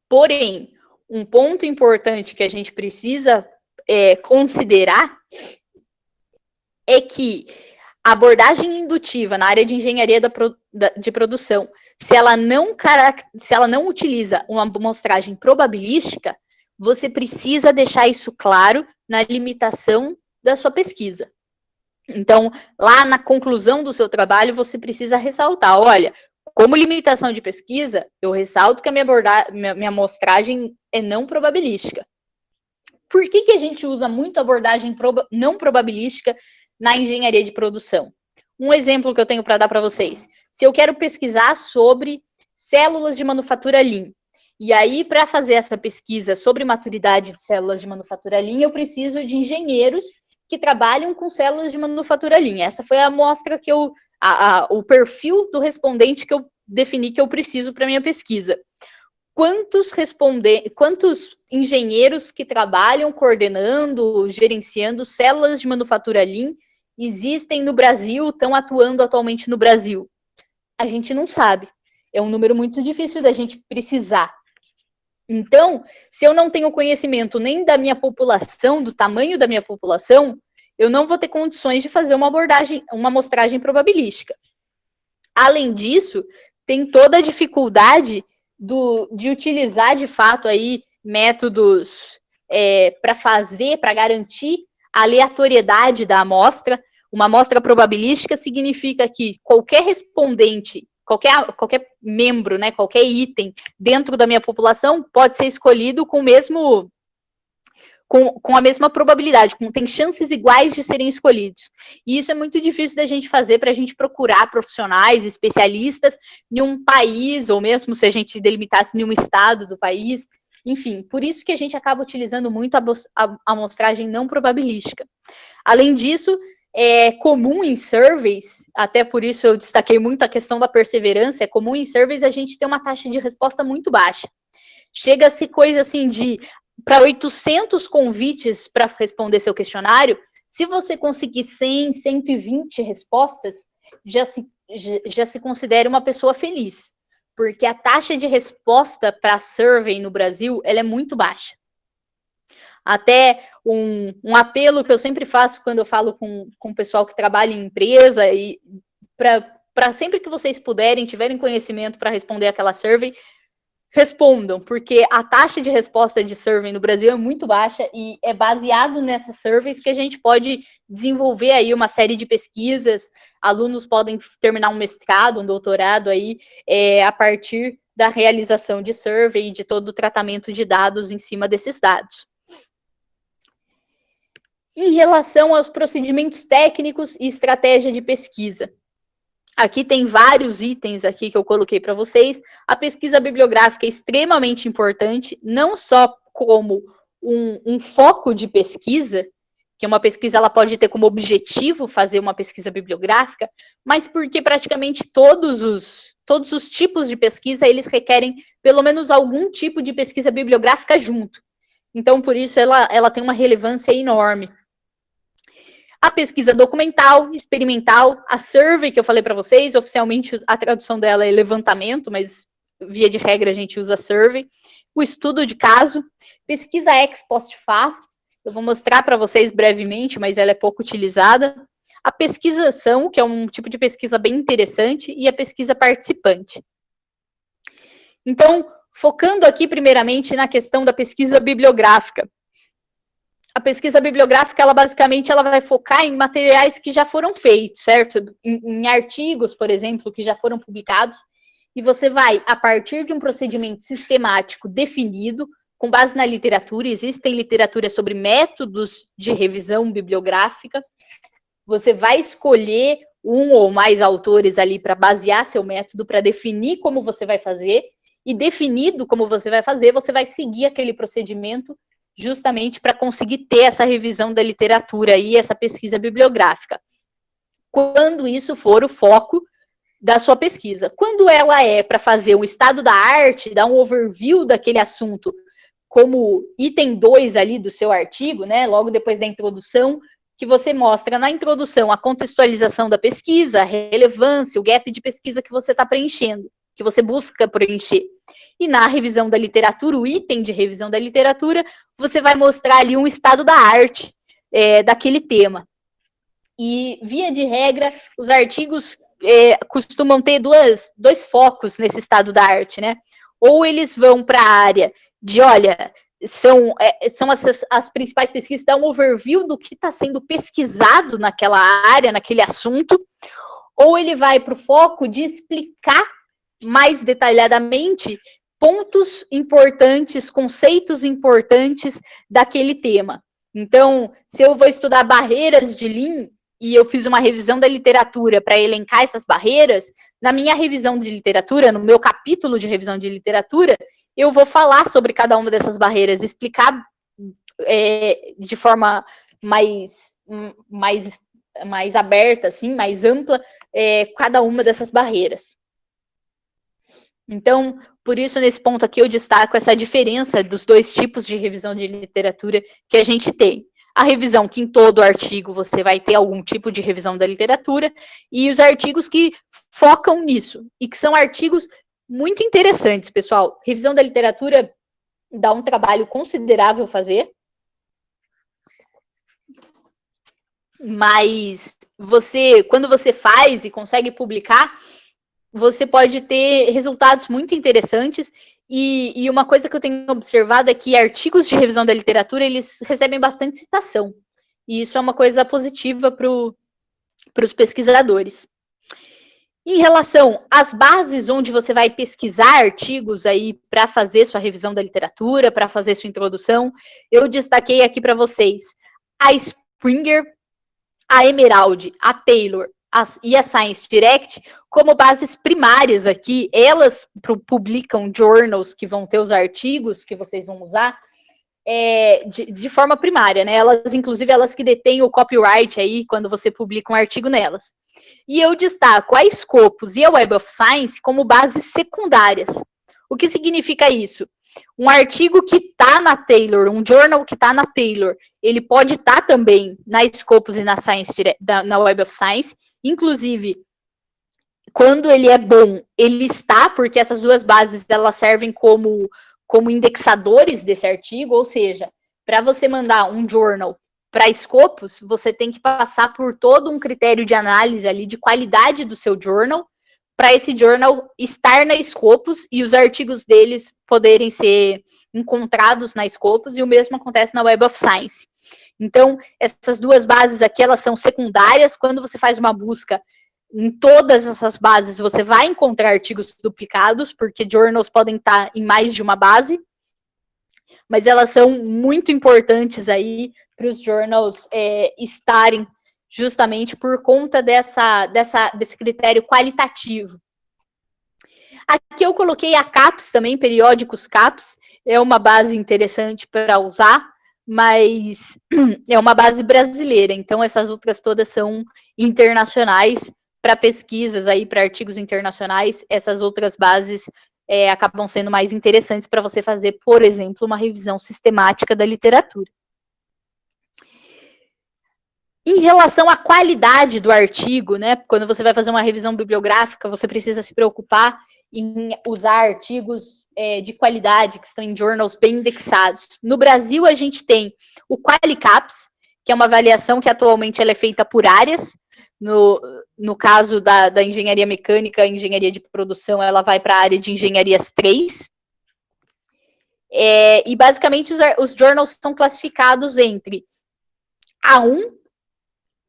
B: Porém, um ponto importante que a gente precisa considerar é que a abordagem indutiva na área de engenharia de produção, se ela não utiliza uma amostragem probabilística, você precisa deixar isso claro na limitação da sua pesquisa. Então, lá na conclusão do seu trabalho, você precisa ressaltar, olha, como limitação de pesquisa, eu ressalto que a minha amostragem é não probabilística. Por que a gente usa muito abordagem não probabilística na engenharia de produção? Um exemplo que eu tenho para dar para vocês. Se eu quero pesquisar sobre células de manufatura Lean, e aí, para fazer essa pesquisa sobre maturidade de células de manufatura Lean, eu preciso de engenheiros que trabalham com células de manufatura Lean. Essa foi a amostra que o perfil do respondente que eu defini que eu preciso para minha pesquisa. Quantos engenheiros que trabalham coordenando, gerenciando células de manufatura Lean existem no Brasil, estão atuando atualmente no Brasil? A gente não sabe. É um número muito difícil da gente precisar. Então, se eu não tenho conhecimento nem da minha população, do tamanho da minha população, eu não vou ter condições de fazer uma amostragem probabilística. Além disso, tem toda a dificuldade de utilizar, de fato, aí, métodos para garantir a aleatoriedade da amostra. Uma amostra probabilística significa que qualquer respondente, qualquer membro, né, qualquer item dentro da minha população pode ser escolhido com a mesma probabilidade, tem chances iguais de serem escolhidos. E isso é muito difícil da gente fazer para a gente procurar profissionais, especialistas em um país, ou mesmo se a gente delimitasse em um estado do país. Enfim, por isso que a gente acaba utilizando muito a amostragem não probabilística. Além disso, é comum em surveys, até por isso eu destaquei muito a questão da perseverança, é comum em surveys a gente ter uma taxa de resposta muito baixa. Chega-se coisa assim de para 800 convites para responder seu questionário, se você conseguir 100, 120 respostas, já se considera uma pessoa feliz, porque a taxa de resposta para survey no Brasil, ela é muito baixa. Até um apelo que eu sempre faço quando eu falo com o pessoal que trabalha em empresa, e para sempre que vocês puderem, tiverem conhecimento para responder aquela survey, respondam, porque a taxa de resposta de survey no Brasil é muito baixa e é baseado nessas surveys que a gente pode desenvolver aí uma série de pesquisas, alunos podem terminar um mestrado, um doutorado aí, a partir da realização de survey e de todo o tratamento de dados em cima desses dados. Em relação aos procedimentos técnicos e estratégia de pesquisa, aqui tem vários itens aqui que eu coloquei para vocês. A pesquisa bibliográfica é extremamente importante, não só como um foco de pesquisa, que uma pesquisa ela pode ter como objetivo fazer uma pesquisa bibliográfica, mas porque praticamente todos os tipos de pesquisa, eles requerem pelo menos algum tipo de pesquisa bibliográfica junto. Então, por isso, ela tem uma relevância enorme. A pesquisa documental, experimental, a survey que eu falei para vocês, oficialmente a tradução dela é levantamento, mas via de regra a gente usa survey. O estudo de caso, pesquisa ex post facto, eu vou mostrar para vocês brevemente, mas ela é pouco utilizada. A pesquisação, que é um tipo de pesquisa bem interessante, e a pesquisa participante. Então, focando aqui primeiramente na questão da pesquisa bibliográfica. A pesquisa bibliográfica, ela basicamente vai focar em materiais que já foram feitos, certo? Em artigos, por exemplo, que já foram publicados, e você vai, a partir de um procedimento sistemático definido, com base na literatura, existem literaturas sobre métodos de revisão bibliográfica, você vai escolher um ou mais autores ali para basear seu método, para definir como você vai fazer, e definido como você vai seguir aquele procedimento justamente para conseguir ter essa revisão da literatura e essa pesquisa bibliográfica. Quando isso for o foco da sua pesquisa. Quando ela é para fazer um estado da arte, dar um overview daquele assunto, como item 2 ali do seu artigo, né, logo depois da introdução, que você mostra na introdução a contextualização da pesquisa, a relevância, o gap de pesquisa que você está preenchendo, que você busca preencher. E na revisão da literatura, o item de revisão da literatura, você vai mostrar ali um estado da arte daquele tema. E, via de regra, os artigos costumam ter dois focos nesse estado da arte, né? Ou eles vão para a área de, olha, são as principais pesquisas, dá um overview do que está sendo pesquisado naquela área, naquele assunto, ou ele vai para o foco de explicar mais detalhadamente pontos importantes, conceitos importantes daquele tema. Então, se eu vou estudar barreiras de Lean, e eu fiz uma revisão da literatura para elencar essas barreiras, na minha revisão de literatura, no meu capítulo de revisão de literatura, eu vou falar sobre cada uma dessas barreiras, explicar de forma mais mais aberta, assim, mais ampla, cada uma dessas barreiras. Então, por isso, nesse ponto aqui, eu destaco essa diferença dos dois tipos de revisão de literatura que a gente tem. A revisão que em todo artigo você vai ter algum tipo de revisão da literatura, e os artigos que focam nisso, e que são artigos muito interessantes, pessoal. Revisão da literatura dá um trabalho considerável fazer, mas quando você faz e consegue publicar, você pode ter resultados muito interessantes, e uma coisa que eu tenho observado é que artigos de revisão da literatura, eles recebem bastante citação, e isso é uma coisa positiva para os pesquisadores. Em relação às bases onde você vai pesquisar artigos aí para fazer sua revisão da literatura, para fazer sua introdução, eu destaquei aqui para vocês a Springer, a Emerald, a Taylor e a Science Direct como bases primárias aqui. Elas publicam journals que vão ter os artigos que vocês vão usar de forma primária, né? Inclusive, elas que detêm o copyright aí quando você publica um artigo nelas. E eu destaco a Scopus e a Web of Science como bases secundárias. O que significa isso? Um artigo que está na Taylor, um journal que está na Taylor, ele pode estar também na Scopus e na Web of Science. Inclusive, quando ele é bom, ele está, porque essas duas bases elas servem como indexadores desse artigo, ou seja, para você mandar um journal para Scopus, você tem que passar por todo um critério de análise ali de qualidade do seu journal, para esse journal estar na Scopus e os artigos deles poderem ser encontrados na Scopus, e o mesmo acontece na Web of Science. Então, essas duas bases aqui, elas são secundárias. Quando você faz uma busca em todas essas bases, você vai encontrar artigos duplicados, porque journals podem estar em mais de uma base, mas elas são muito importantes aí para os journals estarem justamente por conta desse critério qualitativo. Aqui eu coloquei a CAPES também, periódicos CAPES, é uma base interessante para usar, mas é uma base brasileira, então essas outras todas são internacionais. Para pesquisas aí, para artigos internacionais, essas outras bases acabam sendo mais interessantes para você fazer, por exemplo, uma revisão sistemática da literatura. Em relação à qualidade do artigo, né, quando você vai fazer uma revisão bibliográfica, você precisa se preocupar em usar artigos de qualidade, que estão em journals bem indexados. No Brasil, a gente tem o QualiCaps, que é uma avaliação que atualmente ela é feita por áreas. No caso da engenharia mecânica, a engenharia de produção, ela vai para a área de engenharias 3. E basicamente os journals são classificados entre A1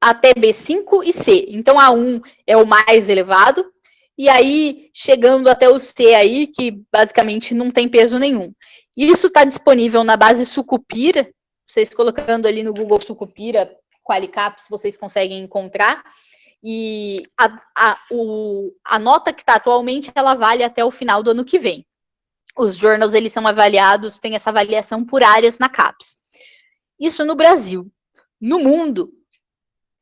B: até B5 e C. Então, A1 é o mais elevado, e aí, chegando até o C aí, que basicamente não tem peso nenhum. Isso está disponível na base Sucupira, vocês colocando ali no Google Sucupira, QualiCaps, vocês conseguem encontrar, e a nota que está atualmente, ela vale até o final do ano que vem. Os journals, eles são avaliados, tem essa avaliação por áreas na CAPES. Isso no Brasil. No mundo,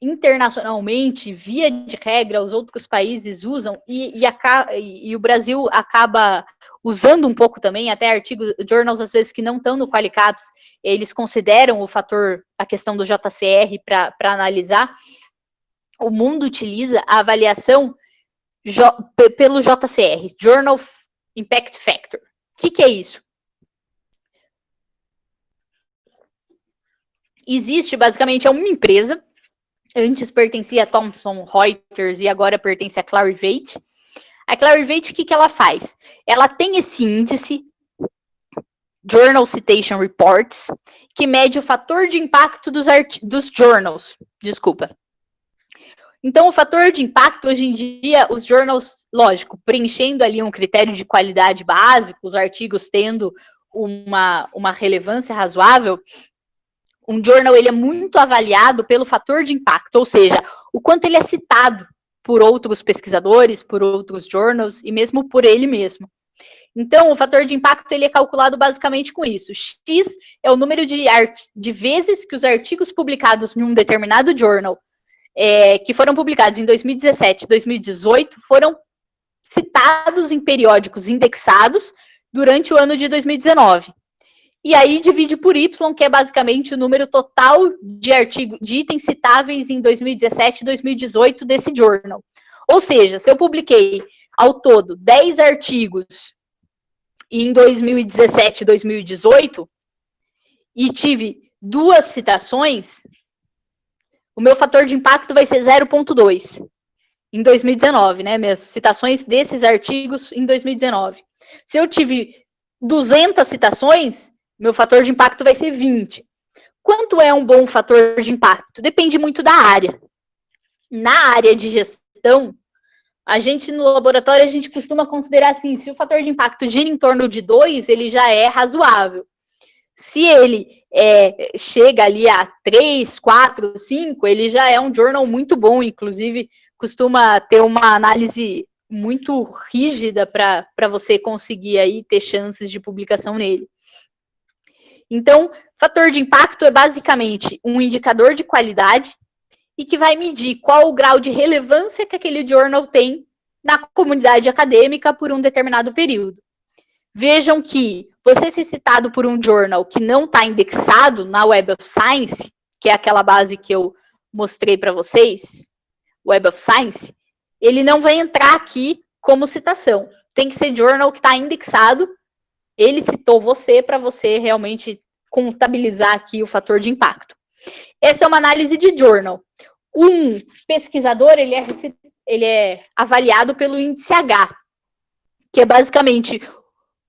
B: internacionalmente, via de regra, os outros países usam, e o Brasil acaba usando um pouco também, até artigos, journals, às vezes, que não estão no QualiCaps, eles consideram a questão do JCR para analisar. O mundo utiliza a avaliação pelo JCR, Journal Impact Factor. O que é isso? Existe, basicamente, uma empresa, antes pertencia a Thomson Reuters e agora pertence a Clarivate. A Clarivate, o que ela faz? Ela tem esse índice, Journal Citation Reports, que mede o fator de impacto dos journals. Desculpa. Então, o fator de impacto, hoje em dia, os journals, lógico, preenchendo ali um critério de qualidade básico, os artigos tendo uma relevância razoável, um journal ele é muito avaliado pelo fator de impacto, ou seja, o quanto ele é citado por outros pesquisadores, por outros journals e mesmo por ele mesmo. Então, o fator de impacto ele é calculado basicamente com isso. X é o número de vezes que os artigos publicados em um determinado journal, que foram publicados em 2017 e 2018, foram citados em periódicos indexados durante o ano de 2019. E aí divide por Y, que é basicamente o número total de itens citáveis em 2017 e 2018 desse journal. Ou seja, se eu publiquei ao todo 10 artigos em 2017 e 2018 e tive 2 citações, o meu fator de impacto vai ser 0,2 em 2019, né? Minhas citações desses artigos em 2019. Se eu tive 200 citações, meu fator de impacto vai ser 20. Quanto é um bom fator de impacto? Depende muito da área. Na área de gestão, a gente no laboratório, a gente costuma considerar assim, se o fator de impacto gira em torno de 2, ele já é razoável. Se ele chega ali a 3, 4, 5, ele já é um journal muito bom, inclusive costuma ter uma análise muito rígida para você conseguir aí ter chances de publicação nele. Então, fator de impacto é basicamente um indicador de qualidade e que vai medir qual o grau de relevância que aquele journal tem na comunidade acadêmica por um determinado período. Vejam que você ser citado por um journal que não está indexado na Web of Science, que é aquela base que eu mostrei para vocês, Web of Science, ele não vai entrar aqui como citação. Tem que ser journal que está indexado. Ele citou você para você realmente contabilizar aqui o fator de impacto. Essa é uma análise de journal. Um pesquisador, ele é avaliado pelo índice H, que é basicamente,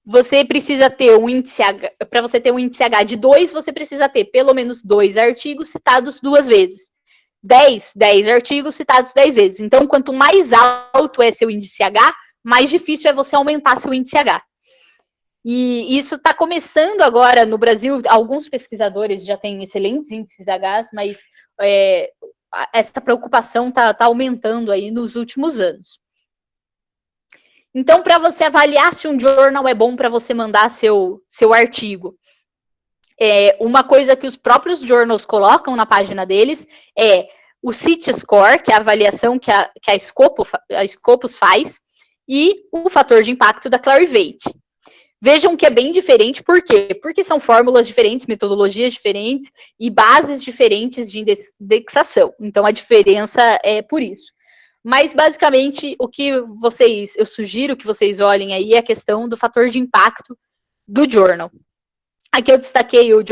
B: você precisa ter um índice H, para você ter um índice H de 2, você precisa ter pelo menos 2 artigos citados 2 vezes. 10 artigos citados 10 vezes. Então, quanto mais alto é seu índice H, mais difícil é você aumentar seu índice H. E isso está começando agora no Brasil. Alguns pesquisadores já têm excelentes índices H, mas essa preocupação está aumentando aí nos últimos anos. Então, para você avaliar se um journal é bom para você mandar seu artigo, uma coisa que os próprios journals colocam na página deles é o CIT Score, que é a avaliação que a Scopus faz, e o fator de impacto da Clarivate. Vejam que é bem diferente, por quê? Porque são fórmulas diferentes, metodologias diferentes e bases diferentes de indexação. Então, a diferença é por isso. Mas, basicamente, eu sugiro que vocês olhem aí a questão do fator de impacto do journal. Aqui eu destaquei o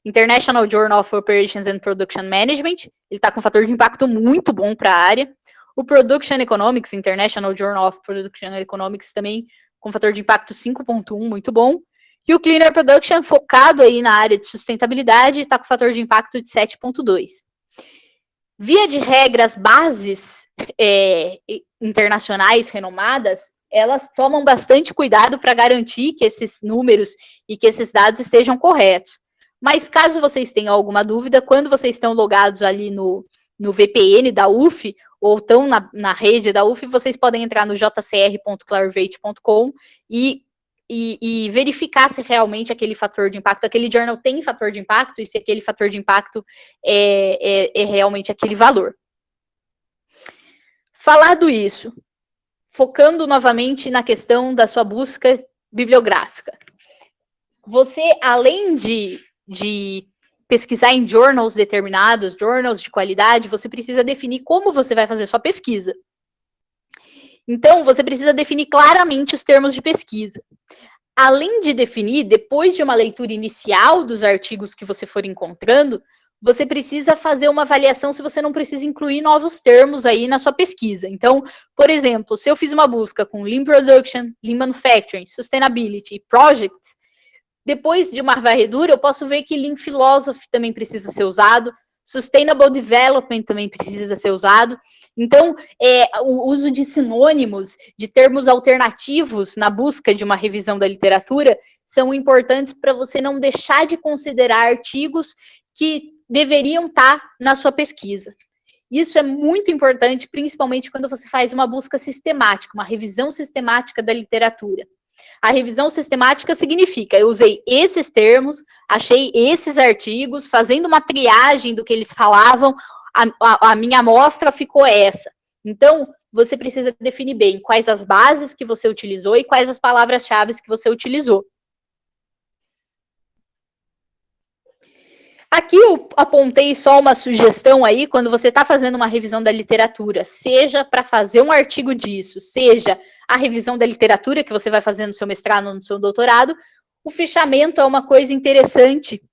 B: International Journal of Operations and Production Management. Ele está com um fator de impacto muito bom para a área. O Production Economics, International Journal of Production Economics, também com fator de impacto 5.1, muito bom. E o Cleaner Production, focado aí na área de sustentabilidade, está com fator de impacto de 7.2. Via de regra, as bases internacionais renomadas, elas tomam bastante cuidado para garantir que esses números e que esses dados estejam corretos. Mas caso vocês tenham alguma dúvida, quando vocês estão logados ali no VPN da UF, ou estão na rede da UF, vocês podem entrar no jcr.clarivate.com e verificar se realmente aquele fator de impacto, aquele journal tem fator de impacto e se aquele fator de impacto é realmente aquele valor. Falado isso, focando novamente na questão da sua busca bibliográfica. Você, além de pesquisar em journals determinados, journals de qualidade, você precisa definir como você vai fazer sua pesquisa. Então, você precisa definir claramente os termos de pesquisa. Além de definir, depois de uma leitura inicial dos artigos que você for encontrando, você precisa fazer uma avaliação se você não precisa incluir novos termos aí na sua pesquisa. Então, por exemplo, se eu fiz uma busca com Lean Production, Lean Manufacturing, Sustainability, Projects, depois de uma varredura, eu posso ver que Lean Philosophy também precisa ser usado, Sustainable Development também precisa ser usado. Então, o uso de sinônimos, de termos alternativos na busca de uma revisão da literatura, são importantes para você não deixar de considerar artigos que deveriam estar na sua pesquisa. Isso é muito importante, principalmente quando você faz uma busca sistemática, uma revisão sistemática da literatura. A revisão sistemática significa, eu usei esses termos, achei esses artigos, fazendo uma triagem do que eles falavam, a minha amostra ficou essa. Então, você precisa definir bem quais as bases que você utilizou e quais as palavras-chave que você utilizou. Aqui eu apontei só uma sugestão aí, quando você está fazendo uma revisão da literatura, seja para fazer um artigo disso, seja a revisão da literatura que você vai fazer no seu mestrado ou no seu doutorado, o fichamento é uma coisa interessante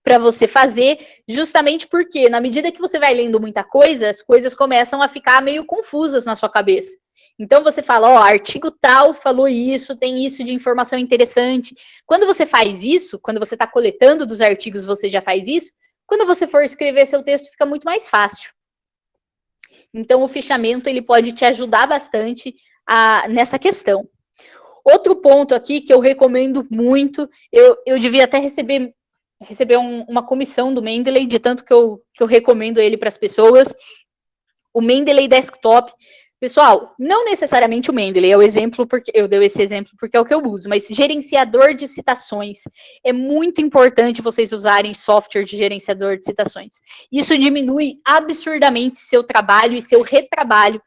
B: para você fazer, justamente porque, na medida que você vai lendo muita coisa, as coisas começam a ficar meio confusas na sua cabeça. Então, você fala, ó, artigo tal falou isso, tem isso de informação interessante. Quando você faz isso, quando você está coletando dos artigos, você já faz isso, quando você for escrever seu texto, fica muito mais fácil. Então, o fichamento, ele pode te ajudar bastante nessa questão. Outro ponto aqui que eu recomendo muito, eu devia até receber uma comissão do Mendeley, de tanto que eu recomendo ele para as pessoas. O Mendeley Desktop. Pessoal, não necessariamente o Mendeley é o exemplo, porque eu dei esse exemplo porque é o que eu uso, mas gerenciador de citações. É muito importante vocês usarem software de gerenciador de citações. Isso diminui absurdamente seu trabalho e seu retrabalho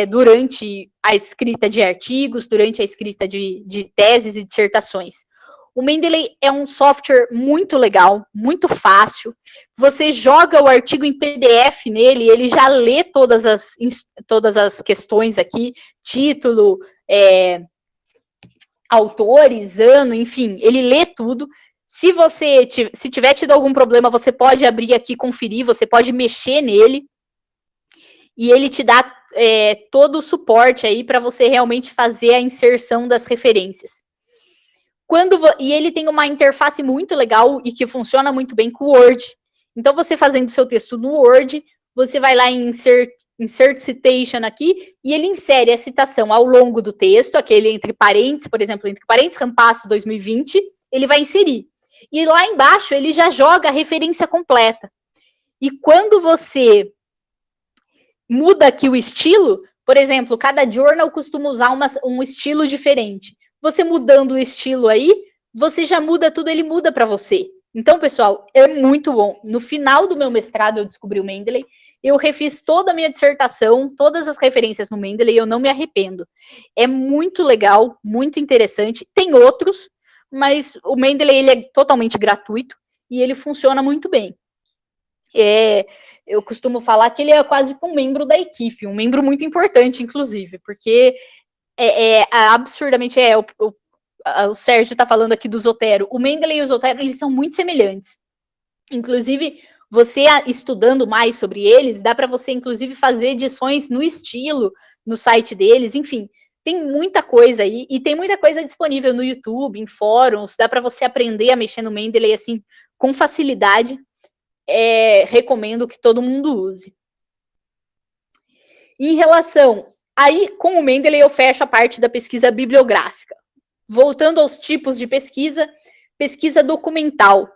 B: durante a escrita de artigos, durante a escrita de teses e dissertações. O Mendeley é um software muito legal, muito fácil. Você joga o artigo em PDF nele, ele já lê todas as questões aqui, título, autores, ano, enfim, ele lê tudo. Se tiver tido algum problema, você pode abrir aqui, conferir, você pode mexer nele, e ele te dá todo o suporte aí para você realmente fazer a inserção das referências. E ele tem uma interface muito legal e que funciona muito bem com o Word. Então, você fazendo seu texto no Word, você vai lá em Insert Citation aqui, e ele insere a citação ao longo do texto, aquele entre parênteses, por exemplo, entre parênteses, Rampasso 2020, ele vai inserir. E lá embaixo, ele já joga a referência completa. E quando você muda aqui o estilo, por exemplo, cada journal costuma usar um estilo diferente. Você mudando o estilo aí, você já muda tudo, ele muda para você. Então, pessoal, é muito bom. No final do meu mestrado, eu descobri o Mendeley, eu refiz toda a minha dissertação, todas as referências no Mendeley, e eu não me arrependo. É muito legal, muito interessante. Tem outros, mas o Mendeley ele é totalmente gratuito e ele funciona muito bem. Eu costumo falar que ele é quase um membro da equipe, um membro muito importante, inclusive, porque absurdamente o Sérgio está falando aqui do Zotero. O Mendeley e o Zotero, eles são muito semelhantes. Inclusive, você estudando mais sobre eles, dá para você, inclusive, fazer edições no estilo, no site deles, enfim. Tem muita coisa aí, e tem muita coisa disponível no YouTube, em fóruns, dá para você aprender a mexer no Mendeley, assim, com facilidade. Recomendo que todo mundo use. Em relação... Aí, com o Mendeley, eu fecho a parte da pesquisa bibliográfica. Voltando aos tipos de pesquisa, pesquisa documental.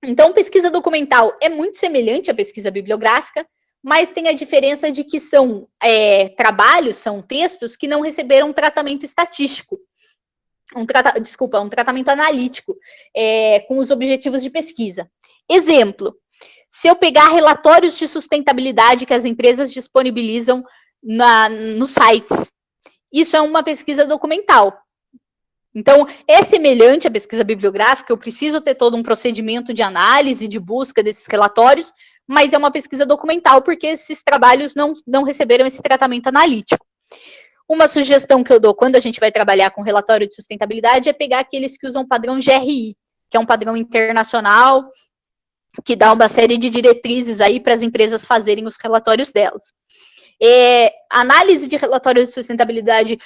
B: Então, pesquisa documental é muito semelhante à pesquisa bibliográfica, mas tem a diferença de que são trabalhos, são textos que não receberam tratamento estatístico. Um tratamento analítico, com os objetivos de pesquisa. Exemplo, se eu pegar relatórios de sustentabilidade que as empresas disponibilizam nos sites. Isso é uma pesquisa documental. Então, é semelhante à pesquisa bibliográfica, eu preciso ter todo um procedimento de análise, de busca desses relatórios, mas é uma pesquisa documental, porque esses trabalhos não receberam esse tratamento analítico. Uma sugestão que eu dou quando a gente vai trabalhar com relatório de sustentabilidade é pegar aqueles que usam o padrão GRI, que é um padrão internacional, que dá uma série de diretrizes aí para as empresas fazerem os relatórios delas. Análise de relatório de sustentabilidade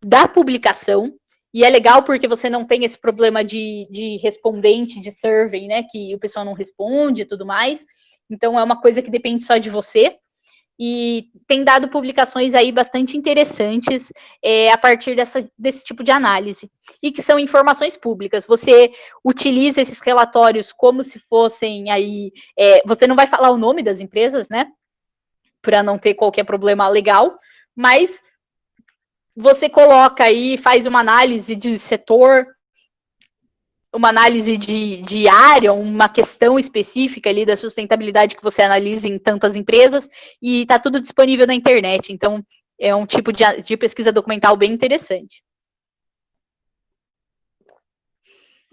B: da publicação, e é legal porque você não tem esse problema de respondente, de survey, né, que o pessoal não responde e tudo mais, então é uma coisa que depende só de você, e tem dado publicações aí bastante interessantes a partir desse tipo de análise, e que são informações públicas. Você utiliza esses relatórios como se fossem aí, você não vai falar o nome das empresas, né, para não ter qualquer problema legal, mas você coloca aí, faz uma análise de setor, uma análise de área, uma questão específica ali da sustentabilidade que você analisa em tantas empresas, e está tudo disponível na internet. Então, é um tipo de pesquisa documental bem interessante.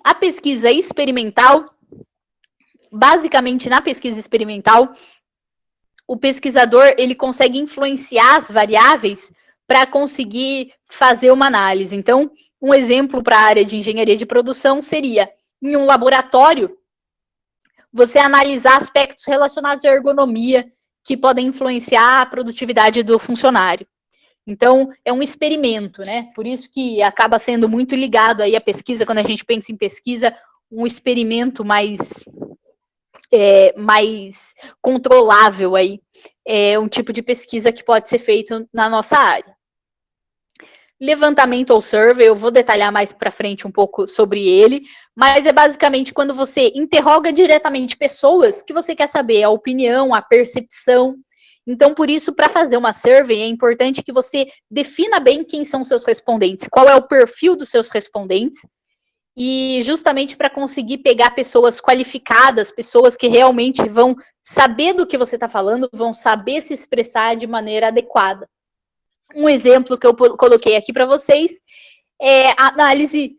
B: A pesquisa experimental, basicamente na pesquisa experimental, o pesquisador ele consegue influenciar as variáveis para conseguir fazer uma análise. Então, um exemplo para a área de engenharia de produção seria, em um laboratório, você analisar aspectos relacionados à ergonomia que podem influenciar a produtividade do funcionário. Então, é um experimento, né? Por isso que acaba sendo muito ligado aí à pesquisa, quando a gente pensa em pesquisa, um experimento mais controlável aí. É um tipo de pesquisa que pode ser feito na nossa área. Levantamento ou survey, eu vou detalhar mais para frente um pouco sobre ele, mas é basicamente quando você interroga diretamente pessoas que você quer saber a opinião, a percepção. Então, por isso, para fazer uma survey, é importante que você defina bem quem são seus respondentes, qual é o perfil dos seus respondentes, e justamente para conseguir pegar pessoas qualificadas, pessoas que realmente vão saber do que você está falando, vão saber se expressar de maneira adequada. Um exemplo que eu coloquei aqui para vocês é a análise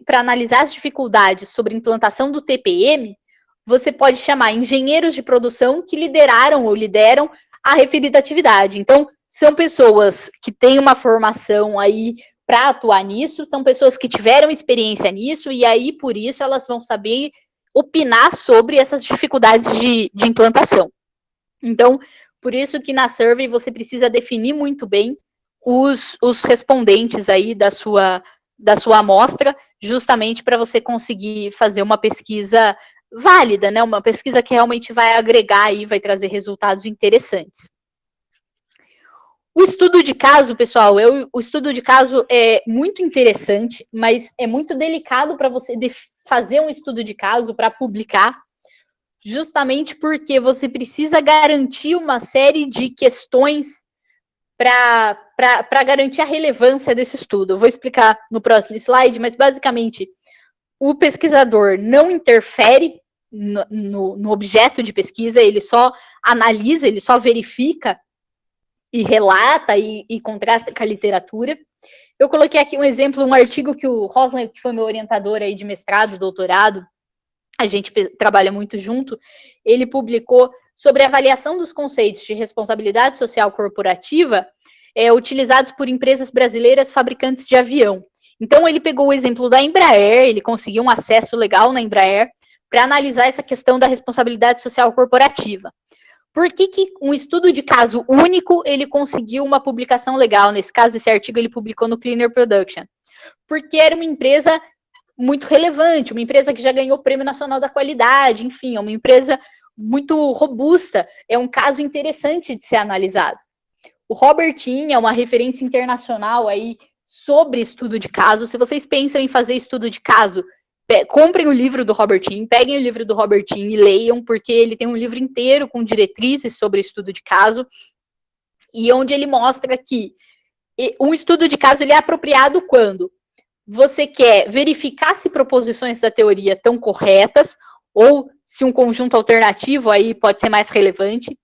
B: para analisar as dificuldades sobre implantação do TPM, você pode chamar engenheiros de produção que lideraram ou lideram a referida atividade. Então, são pessoas que têm uma formação aí para atuar nisso, são pessoas que tiveram experiência nisso, e aí, por isso, elas vão saber opinar sobre essas dificuldades de implantação. Então, por isso que na survey você precisa definir muito bem os respondentes aí da sua amostra, justamente para você conseguir fazer uma pesquisa válida, né? Uma pesquisa que realmente vai agregar e vai trazer resultados interessantes. O estudo de caso, pessoal, o estudo de caso é muito interessante, mas é muito delicado para você fazer um estudo de caso para publicar, justamente porque você precisa garantir uma série de questões para garantir a relevância desse estudo. Eu vou explicar no próximo slide, mas basicamente o pesquisador não interfere no objeto de pesquisa, ele só analisa, ele só verifica e relata e contrasta com a literatura. Eu coloquei aqui um exemplo, um artigo que o Rosler, que foi meu orientador aí de mestrado, doutorado, a gente trabalha muito junto, ele publicou sobre a avaliação dos conceitos de responsabilidade social corporativa utilizados por empresas brasileiras fabricantes de avião. Então, ele pegou o exemplo da Embraer, ele conseguiu um acesso legal na Embraer para analisar essa questão da responsabilidade social corporativa. Por que um estudo de caso único, ele conseguiu uma publicação legal? Nesse caso, esse artigo ele publicou no Cleaner Production. Porque era uma empresa muito relevante, uma empresa que já ganhou o Prêmio Nacional da Qualidade, enfim, é uma empresa muito robusta, é um caso interessante de ser analisado. O Robert Inn é uma referência internacional aí sobre estudo de caso. Se vocês pensam em fazer estudo de caso, comprem o livro do Robert Inn, peguem o livro do Robert Inn e leiam, porque ele tem um livro inteiro com diretrizes sobre estudo de caso, e onde ele mostra que um estudo de caso ele é apropriado quando você quer verificar se proposições da teoria estão corretas, ou se um conjunto alternativo aí pode ser mais relevante.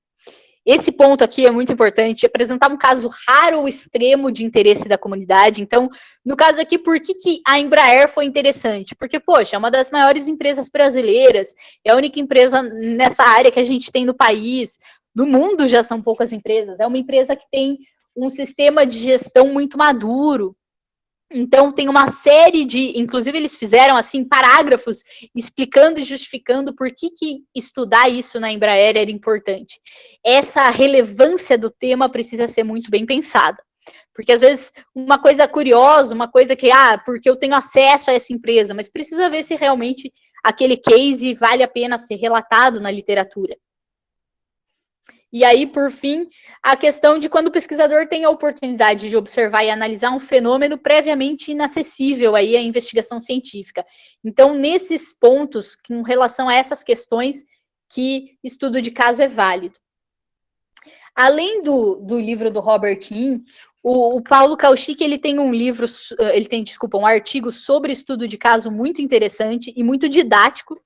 B: Esse ponto aqui é muito importante, apresentar um caso raro ou extremo de interesse da comunidade. Então, no caso aqui, por que a Embraer foi interessante? Porque, poxa, é uma das maiores empresas brasileiras, é a única empresa nessa área que a gente tem no país, no mundo já são poucas empresas, é uma empresa que tem um sistema de gestão muito maduro. Então, tem uma série de... Inclusive, eles fizeram, assim, parágrafos explicando e justificando por que estudar isso na Embraer era importante. Essa relevância do tema precisa ser muito bem pensada. Porque, às vezes, uma coisa curiosa, uma coisa que... porque eu tenho acesso a essa empresa, mas precisa ver se realmente aquele case vale a pena ser relatado na literatura. E aí, por fim, a questão de quando o pesquisador tem a oportunidade de observar e analisar um fenômeno previamente inacessível aí à investigação científica. Então, nesses pontos, com relação a essas questões, que estudo de caso é válido. Além do livro do Robert Inn, O Paulo Kauchik, ele tem um livro, um artigo sobre estudo de caso muito interessante e muito didático,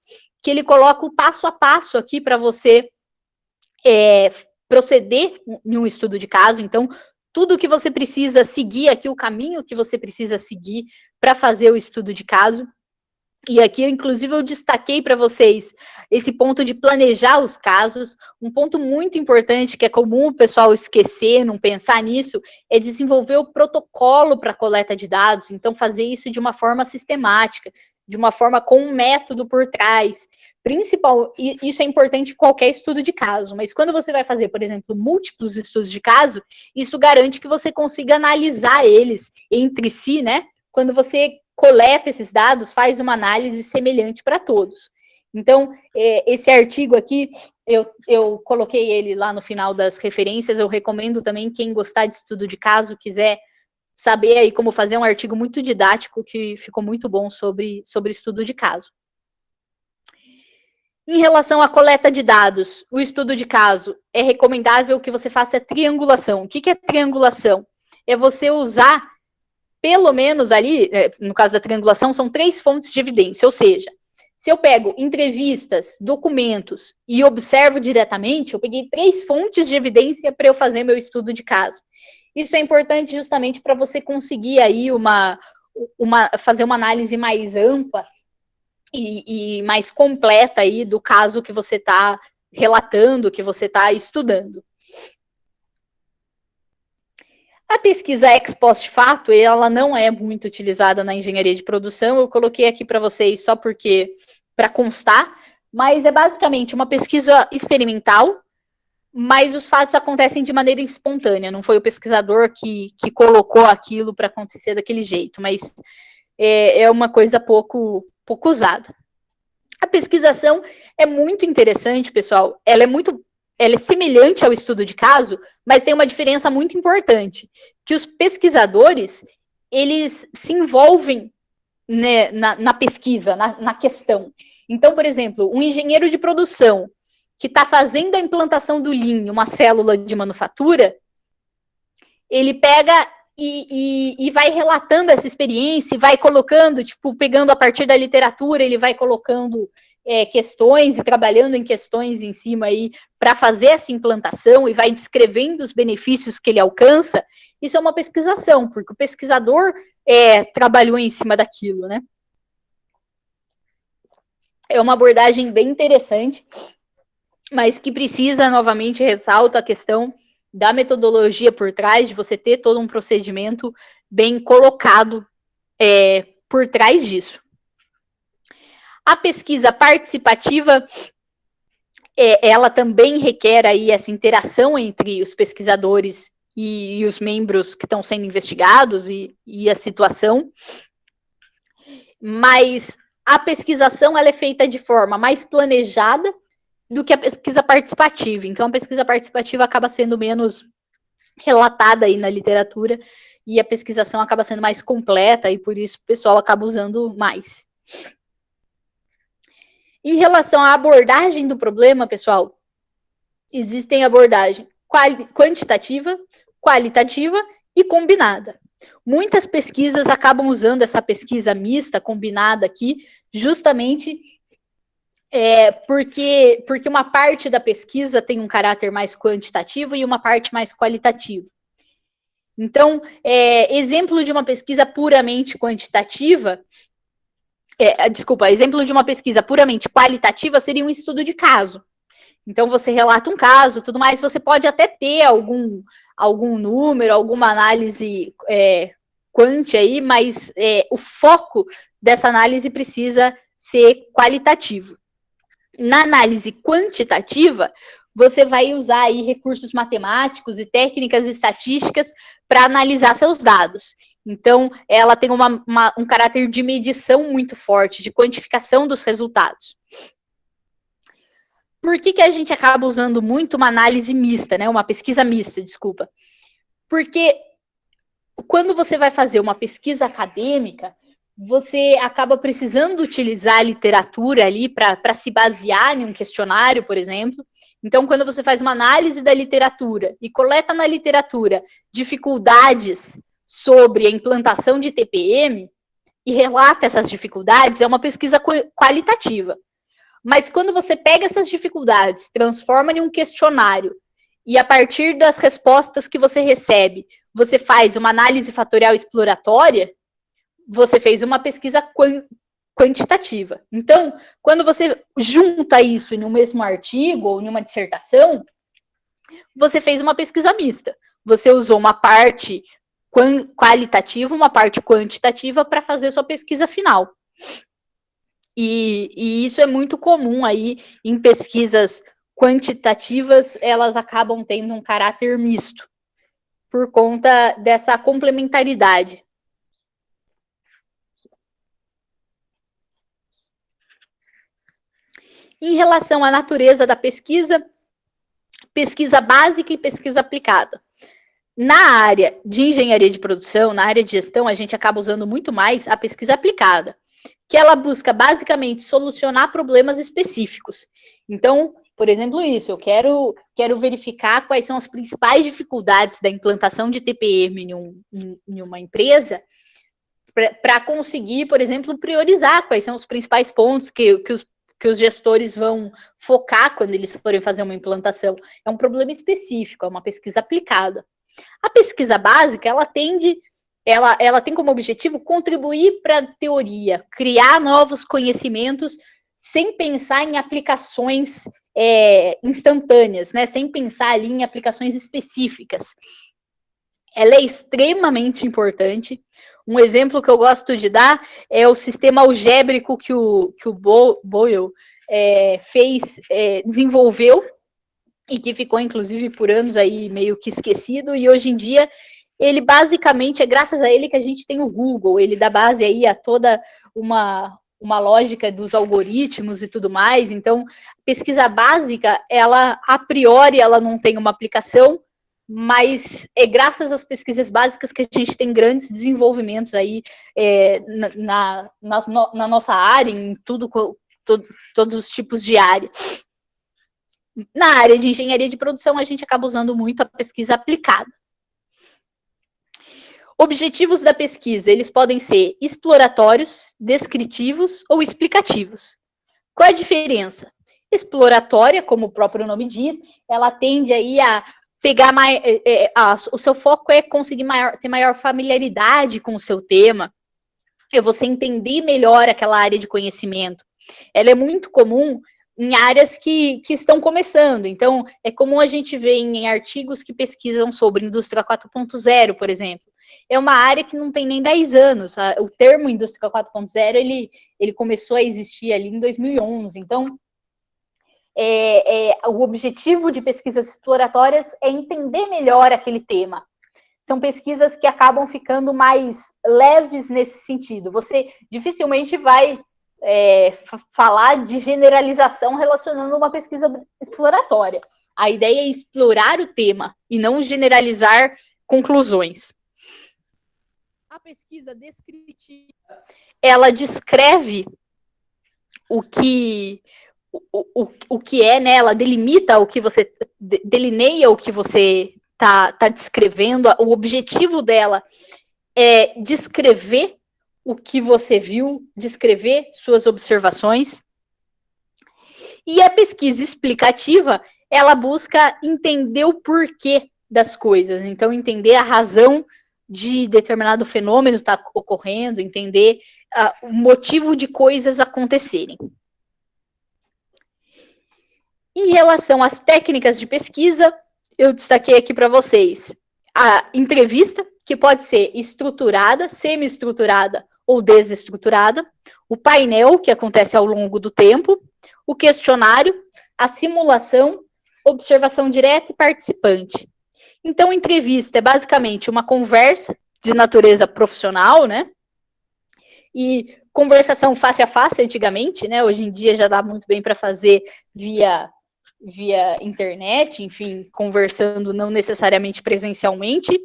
B: que ele coloca o passo a passo aqui para você proceder em um estudo de caso. Então, tudo que você precisa seguir aqui, o caminho que você precisa seguir para fazer o estudo de caso. E aqui, inclusive, eu destaquei para vocês esse ponto de planejar os casos. Um ponto muito importante, que é comum o pessoal esquecer, não pensar nisso, é desenvolver o protocolo para a coleta de dados. Então, fazer isso de uma forma sistemática, de uma forma com um método por trás. Isso é importante em qualquer estudo de caso, mas quando você vai fazer, por exemplo, múltiplos estudos de caso, isso garante que você consiga analisar eles entre si, né? Quando você coleta esses dados, faz uma análise semelhante para todos. Então, esse artigo aqui, eu coloquei ele lá no final das referências, eu recomendo também quem gostar de estudo de caso, quiser saber aí como fazer um artigo muito didático, que ficou muito bom sobre estudo de caso. Em relação à coleta de dados, o estudo de caso, é recomendável que você faça a triangulação. O que é triangulação? É você usar pelo menos ali, no caso da triangulação, são 3 fontes de evidência, ou seja, se eu pego entrevistas, documentos e observo diretamente, eu peguei 3 fontes de evidência para eu fazer meu estudo de caso. Isso é importante justamente para você conseguir aí fazer uma análise mais ampla e mais completa aí do caso que você está relatando, que você está estudando. A pesquisa ex post fato, ela não é muito utilizada na engenharia de produção, eu coloquei aqui para vocês só para constar, mas é basicamente uma pesquisa experimental, mas os fatos acontecem de maneira espontânea, não foi o pesquisador que colocou aquilo para acontecer daquele jeito, mas é uma coisa pouco usada. A pesquisação é muito interessante, pessoal, ela é semelhante ao estudo de caso, mas tem uma diferença muito importante, que os pesquisadores, eles se envolvem, né, na pesquisa, na questão. Então, por exemplo, um engenheiro de produção que está fazendo a implantação do Lean, uma célula de manufatura, ele pega e vai relatando essa experiência, e vai colocando, tipo, pegando a partir da literatura, ele vai colocando questões e trabalhando em questões em cima aí para fazer essa implantação e vai descrevendo os benefícios que ele alcança. Isso é uma pesquisação, porque o pesquisador trabalhou em cima daquilo, né? É uma abordagem bem interessante, mas que precisa, novamente, ressalta a questão da metodologia por trás, de você ter todo um procedimento bem colocado por trás disso. A pesquisa participativa, ela também requer aí essa interação entre os pesquisadores e os membros que estão sendo investigados e a situação, mas a pesquisação ela é feita de forma mais planejada do que a pesquisa participativa. Então, a pesquisa participativa acaba sendo menos relatada aí na literatura e a pesquisação acaba sendo mais completa e por isso o pessoal acaba usando mais. Em relação à abordagem do problema, pessoal, existem abordagem quantitativa, qualitativa e combinada. Muitas pesquisas acabam usando essa pesquisa mista, combinada aqui, justamente porque uma parte da pesquisa tem um caráter mais quantitativo e uma parte mais qualitativo. Então, exemplo de uma pesquisa puramente quantitativa, exemplo de uma pesquisa puramente qualitativa seria um estudo de caso. Então, você relata um caso, tudo mais, você pode até ter algum número, alguma análise quant aí, mas o foco dessa análise precisa ser qualitativo. Na análise quantitativa, você vai usar aí recursos matemáticos e técnicas estatísticas para analisar seus dados. Então, ela tem um caráter de medição muito forte, de quantificação dos resultados. Por que a gente acaba usando muito uma análise mista, né? Uma pesquisa mista, desculpa. Porque quando você vai fazer uma pesquisa acadêmica, você acaba precisando utilizar a literatura ali para se basear em um questionário, por exemplo. Então, quando você faz uma análise da literatura e coleta na literatura dificuldades sobre a implantação de TPM e relata essas dificuldades, é uma pesquisa qualitativa. Mas quando você pega essas dificuldades, transforma em um questionário e a partir das respostas que você recebe, você faz uma análise fatorial exploratória, você fez uma pesquisa quantitativa. Então, quando você junta isso em um mesmo artigo ou em uma dissertação, você fez uma pesquisa mista. Você usou uma parte qualitativa, uma parte quantitativa para fazer sua pesquisa final. E isso é muito comum aí em pesquisas quantitativas, elas acabam tendo um caráter misto, por conta dessa complementaridade. Em relação à natureza da pesquisa, pesquisa básica e pesquisa aplicada. Na área de engenharia de produção, na área de gestão, a gente acaba usando muito mais a pesquisa aplicada, que ela busca basicamente solucionar problemas específicos. Então, por exemplo, isso, eu quero verificar quais são as principais dificuldades da implantação de TPM em uma empresa, para conseguir, por exemplo, priorizar quais são os principais pontos que os gestores vão focar quando eles forem fazer uma implantação. É um problema específico, é uma pesquisa aplicada. A pesquisa básica, ela tem como objetivo contribuir para a teoria, criar novos conhecimentos sem pensar em aplicações instantâneas, né? Sem pensar ali em aplicações específicas. Ela é extremamente importante. Um exemplo que eu gosto de dar é o sistema algébrico que o Boyle desenvolveu e que ficou, inclusive, por anos aí meio que esquecido, e hoje em dia ele basicamente é graças a ele que a gente tem o Google, ele dá base aí a toda uma lógica dos algoritmos e tudo mais. Então, pesquisa básica, ela, a priori, ela não tem uma aplicação, mas é graças às pesquisas básicas que a gente tem grandes desenvolvimentos aí na nossa área, em todos os tipos de área. Na área de engenharia de produção, a gente acaba usando muito a pesquisa aplicada. Objetivos da pesquisa, eles podem ser exploratórios, descritivos ou explicativos. Qual a diferença? Exploratória, como o próprio nome diz, ela tende aí a pegar mais, o seu foco é conseguir ter maior familiaridade com o seu tema, é você entender melhor aquela área de conhecimento. Ela é muito comum em áreas que estão começando. Então, é comum a gente ver em artigos que pesquisam sobre indústria 4.0, por exemplo. É uma área que não tem nem 10 anos. O termo indústria 4.0, ele começou a existir ali em 2011. Então, o objetivo de pesquisas exploratórias é entender melhor aquele tema. São pesquisas que acabam ficando mais leves nesse sentido. Você dificilmente vai falar de generalização relacionando uma pesquisa exploratória. A ideia é explorar o tema e não generalizar conclusões. A pesquisa descritiva, ela descreve o que é, né? Ela delimita o que você delineia o que você tá descrevendo. O objetivo dela é descrever o que você viu, descrever suas observações. E a pesquisa explicativa, ela busca entender o porquê das coisas. Então, entender a razão de determinado fenômeno estar ocorrendo, entender o motivo de coisas acontecerem. Em relação às técnicas de pesquisa, eu destaquei aqui para vocês a entrevista, que pode ser estruturada, semi-estruturada ou desestruturada, o painel, que acontece ao longo do tempo, o questionário, a simulação, observação direta e participante. Então, entrevista é basicamente uma conversa de natureza profissional, né? E conversação face a face antigamente, né? Hoje em dia já dá muito bem para fazer via internet, enfim, conversando não necessariamente presencialmente.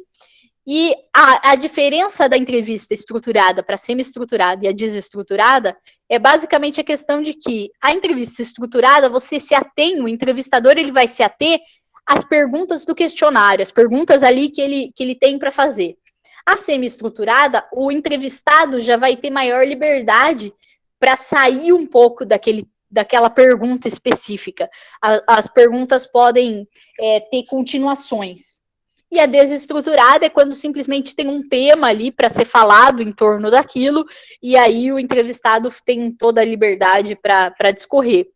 B: E a diferença da entrevista estruturada para semi-estruturada e a desestruturada é basicamente a questão de que a entrevista estruturada, você se atém, o entrevistador ele vai se ater às perguntas do questionário, as perguntas ali que ele tem para fazer. A semi-estruturada, o entrevistado já vai ter maior liberdade para sair um pouco daquela pergunta específica. As perguntas podem ter continuações. E a desestruturada é quando simplesmente tem um tema ali para ser falado em torno daquilo, e aí o entrevistado tem toda a liberdade para discorrer.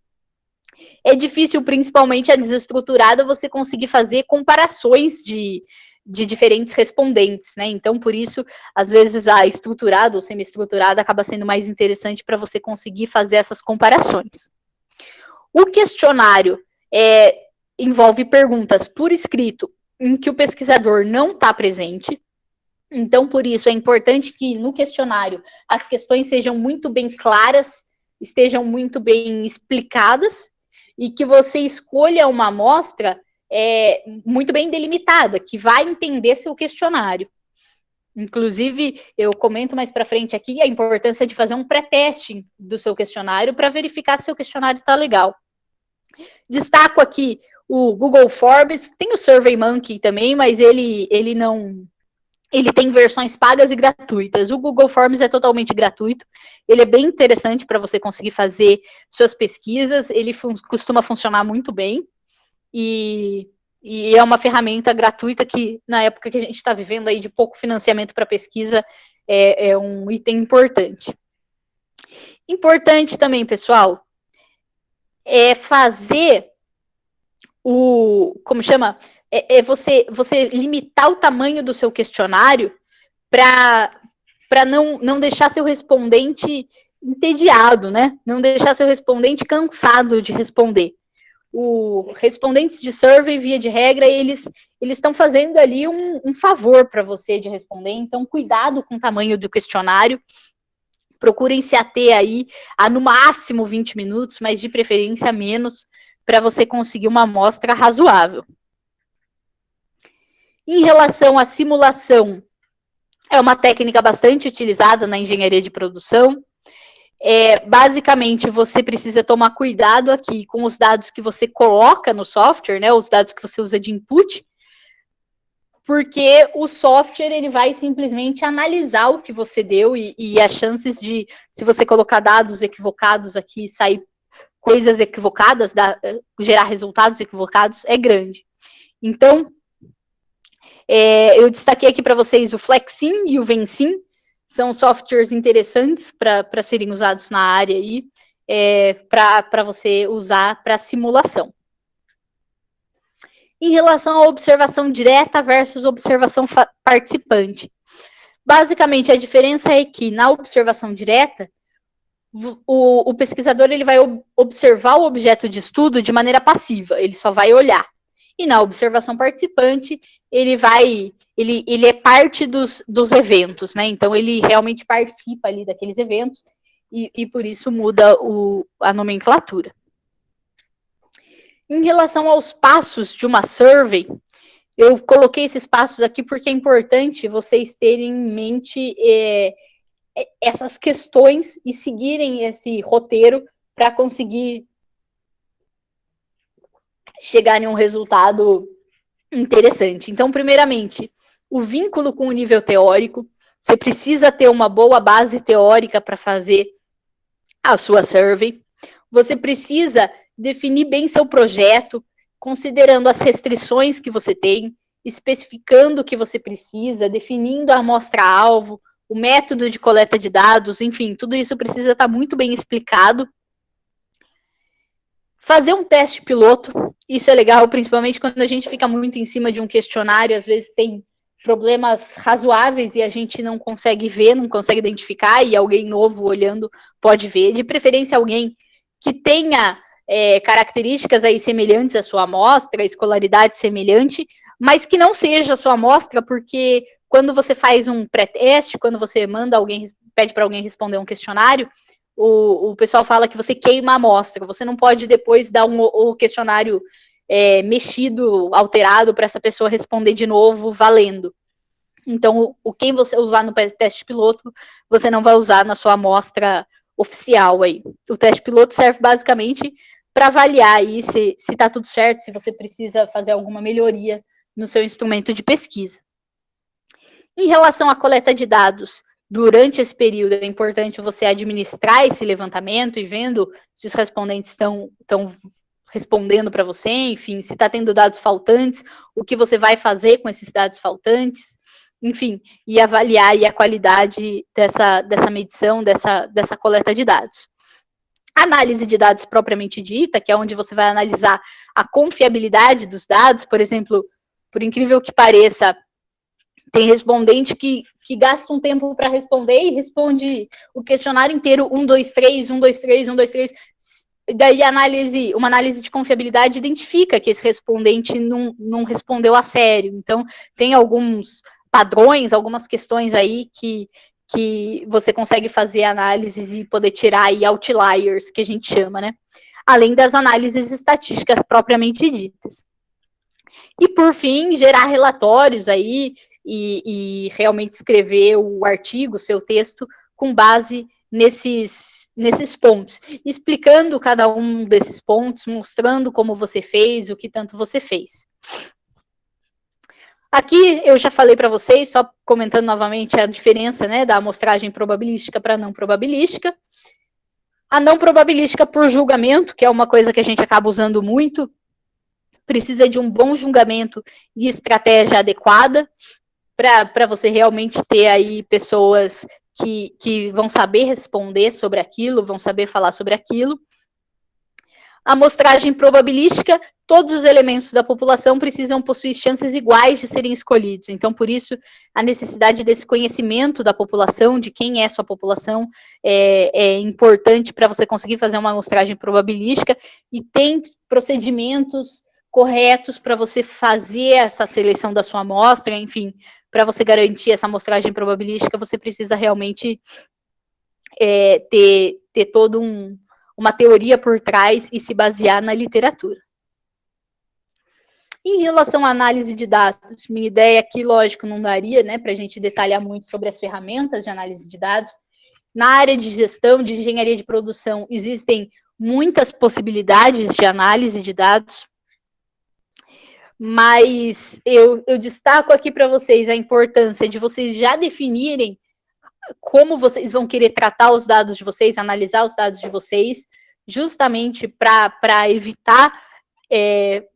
B: É difícil, principalmente a desestruturada, você conseguir fazer comparações de diferentes respondentes, né? Então, por isso, às vezes, a estruturada ou semi-estruturada acaba sendo mais interessante para você conseguir fazer essas comparações. O questionário envolve perguntas por escrito em que o pesquisador não está presente. Então, por isso, é importante que no questionário as questões sejam muito bem claras, estejam muito bem explicadas, e que você escolha uma amostra muito bem delimitada, que vai entender seu questionário. Inclusive, eu comento mais para frente aqui a importância de fazer um pré-teste do seu questionário para verificar se seu questionário está legal. Destaco aqui o Google Forms, tem o SurveyMonkey também, mas ele tem versões pagas e gratuitas. O Google Forms é totalmente gratuito, ele é bem interessante para você conseguir fazer suas pesquisas, ele costuma funcionar muito bem, e é uma ferramenta gratuita que, na época que a gente está vivendo aí de pouco financiamento para pesquisa, é um item importante. Importante também, pessoal, é fazer você limitar o tamanho do seu questionário para não deixar seu respondente entediado, né? Não deixar seu respondente cansado de responder. Os respondentes de survey, via de regra, eles estão fazendo ali um favor para você de responder, então cuidado com o tamanho do questionário, procurem se ater aí a no máximo 20 minutos, mas de preferência menos, para você conseguir uma amostra razoável. Em relação à simulação, é uma técnica bastante utilizada na engenharia de produção. Basicamente, você precisa tomar cuidado aqui com os dados que você coloca no software, né, os dados que você usa de input, porque o software ele vai simplesmente analisar o que você deu e as chances de, se você colocar dados equivocados aqui, sair coisas equivocadas, gerar resultados equivocados, é grande. Então, eu destaquei aqui para vocês o Flexsim e o Vensim, são softwares interessantes para serem usados na área aí, para você usar para simulação. Em relação à observação direta versus observação participante. Basicamente, a diferença é que na observação direta, o pesquisador ele vai observar o objeto de estudo de maneira passiva, ele só vai olhar. E na observação participante, ele é parte dos eventos, né? Então, ele realmente participa ali daqueles eventos e por isso muda a nomenclatura. Em relação aos passos de uma survey, eu coloquei esses passos aqui porque é importante vocês terem em mente essas questões e seguirem esse roteiro para conseguir chegar em um resultado interessante. Então, primeiramente, o vínculo com o nível teórico. Você precisa ter uma boa base teórica para fazer a sua survey. Você precisa definir bem seu projeto, considerando as restrições que você tem, especificando o que você precisa, definindo a amostra-alvo, o método de coleta de dados, enfim, tudo isso precisa estar muito bem explicado. Fazer um teste piloto, isso é legal, principalmente quando a gente fica muito em cima de um questionário, às vezes tem problemas razoáveis e a gente não consegue ver, não consegue identificar, e alguém novo olhando pode ver, de preferência alguém que tenha características aí semelhantes à sua amostra, escolaridade semelhante, mas que não seja a sua amostra, porque quando você faz um pré-teste, quando você pede para alguém responder um questionário, o pessoal fala que você queima a amostra, você não pode depois dar o questionário mexido, alterado, para essa pessoa responder de novo, valendo. Então, quem você usar no teste piloto, você não vai usar na sua amostra oficial aí. O teste piloto serve basicamente para avaliar aí se está tudo certo, se você precisa fazer alguma melhoria no seu instrumento de pesquisa. Em relação à coleta de dados, durante esse período é importante você administrar esse levantamento e vendo se os respondentes estão respondendo para você, enfim, se está tendo dados faltantes, o que você vai fazer com esses dados faltantes, enfim, e avaliar aí a qualidade dessa medição, dessa coleta de dados. Análise de dados propriamente dita, que é onde você vai analisar a confiabilidade dos dados, por exemplo, por incrível que pareça, tem respondente que gasta um tempo para responder e responde o questionário inteiro 1, 2, 3, 1, 2, 3, 1, 2, 3. Daí uma análise de confiabilidade identifica que esse respondente não respondeu a sério. Então, tem alguns padrões, algumas questões aí que você consegue fazer análises e poder tirar aí outliers, que a gente chama, né? Além das análises estatísticas propriamente ditas. E, por fim, gerar relatórios aí e realmente escrever o artigo, o seu texto, com base nesses pontos, explicando cada um desses pontos, mostrando como você fez, o que tanto você fez. Aqui eu já falei para vocês, só comentando novamente a diferença, né, da amostragem probabilística para não probabilística. A não probabilística por julgamento, que é uma coisa que a gente acaba usando muito, precisa de um bom julgamento e estratégia adequada para você realmente ter aí pessoas que vão saber responder sobre aquilo, vão saber falar sobre aquilo. A amostragem probabilística, todos os elementos da população precisam possuir chances iguais de serem escolhidos. Então, por isso, a necessidade desse conhecimento da população, de quem é sua população, é importante para você conseguir fazer uma amostragem probabilística, e tem procedimentos corretos para você fazer essa seleção da sua amostra, enfim, para você garantir essa amostragem probabilística, você precisa realmente ter todo uma teoria por trás e se basear na literatura. Em relação à análise de dados, minha ideia aqui, lógico, não daria, né, para a gente detalhar muito sobre as ferramentas de análise de dados. Na área de gestão, de engenharia de produção, existem muitas possibilidades de análise de dados, mas eu destaco aqui para vocês a importância de vocês já definirem como vocês vão querer tratar os dados de vocês, analisar os dados de vocês, justamente para evitar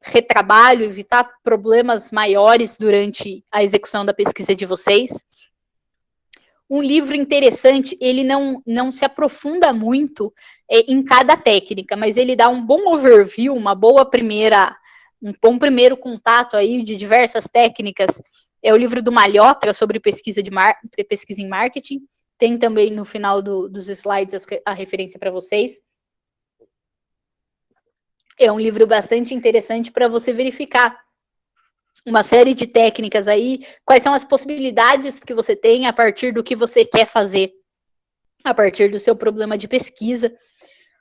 B: retrabalho, evitar problemas maiores durante a execução da pesquisa de vocês. Um livro interessante, ele não se aprofunda muito em cada técnica, mas ele dá um bom overview, um bom primeiro contato aí de diversas técnicas. É o livro do Malhotra sobre pesquisa em marketing. Tem também no final dos slides a referência para vocês. É um livro bastante interessante para você verificar uma série de técnicas aí, quais são as possibilidades que você tem a partir do que você quer fazer, a partir do seu problema de pesquisa.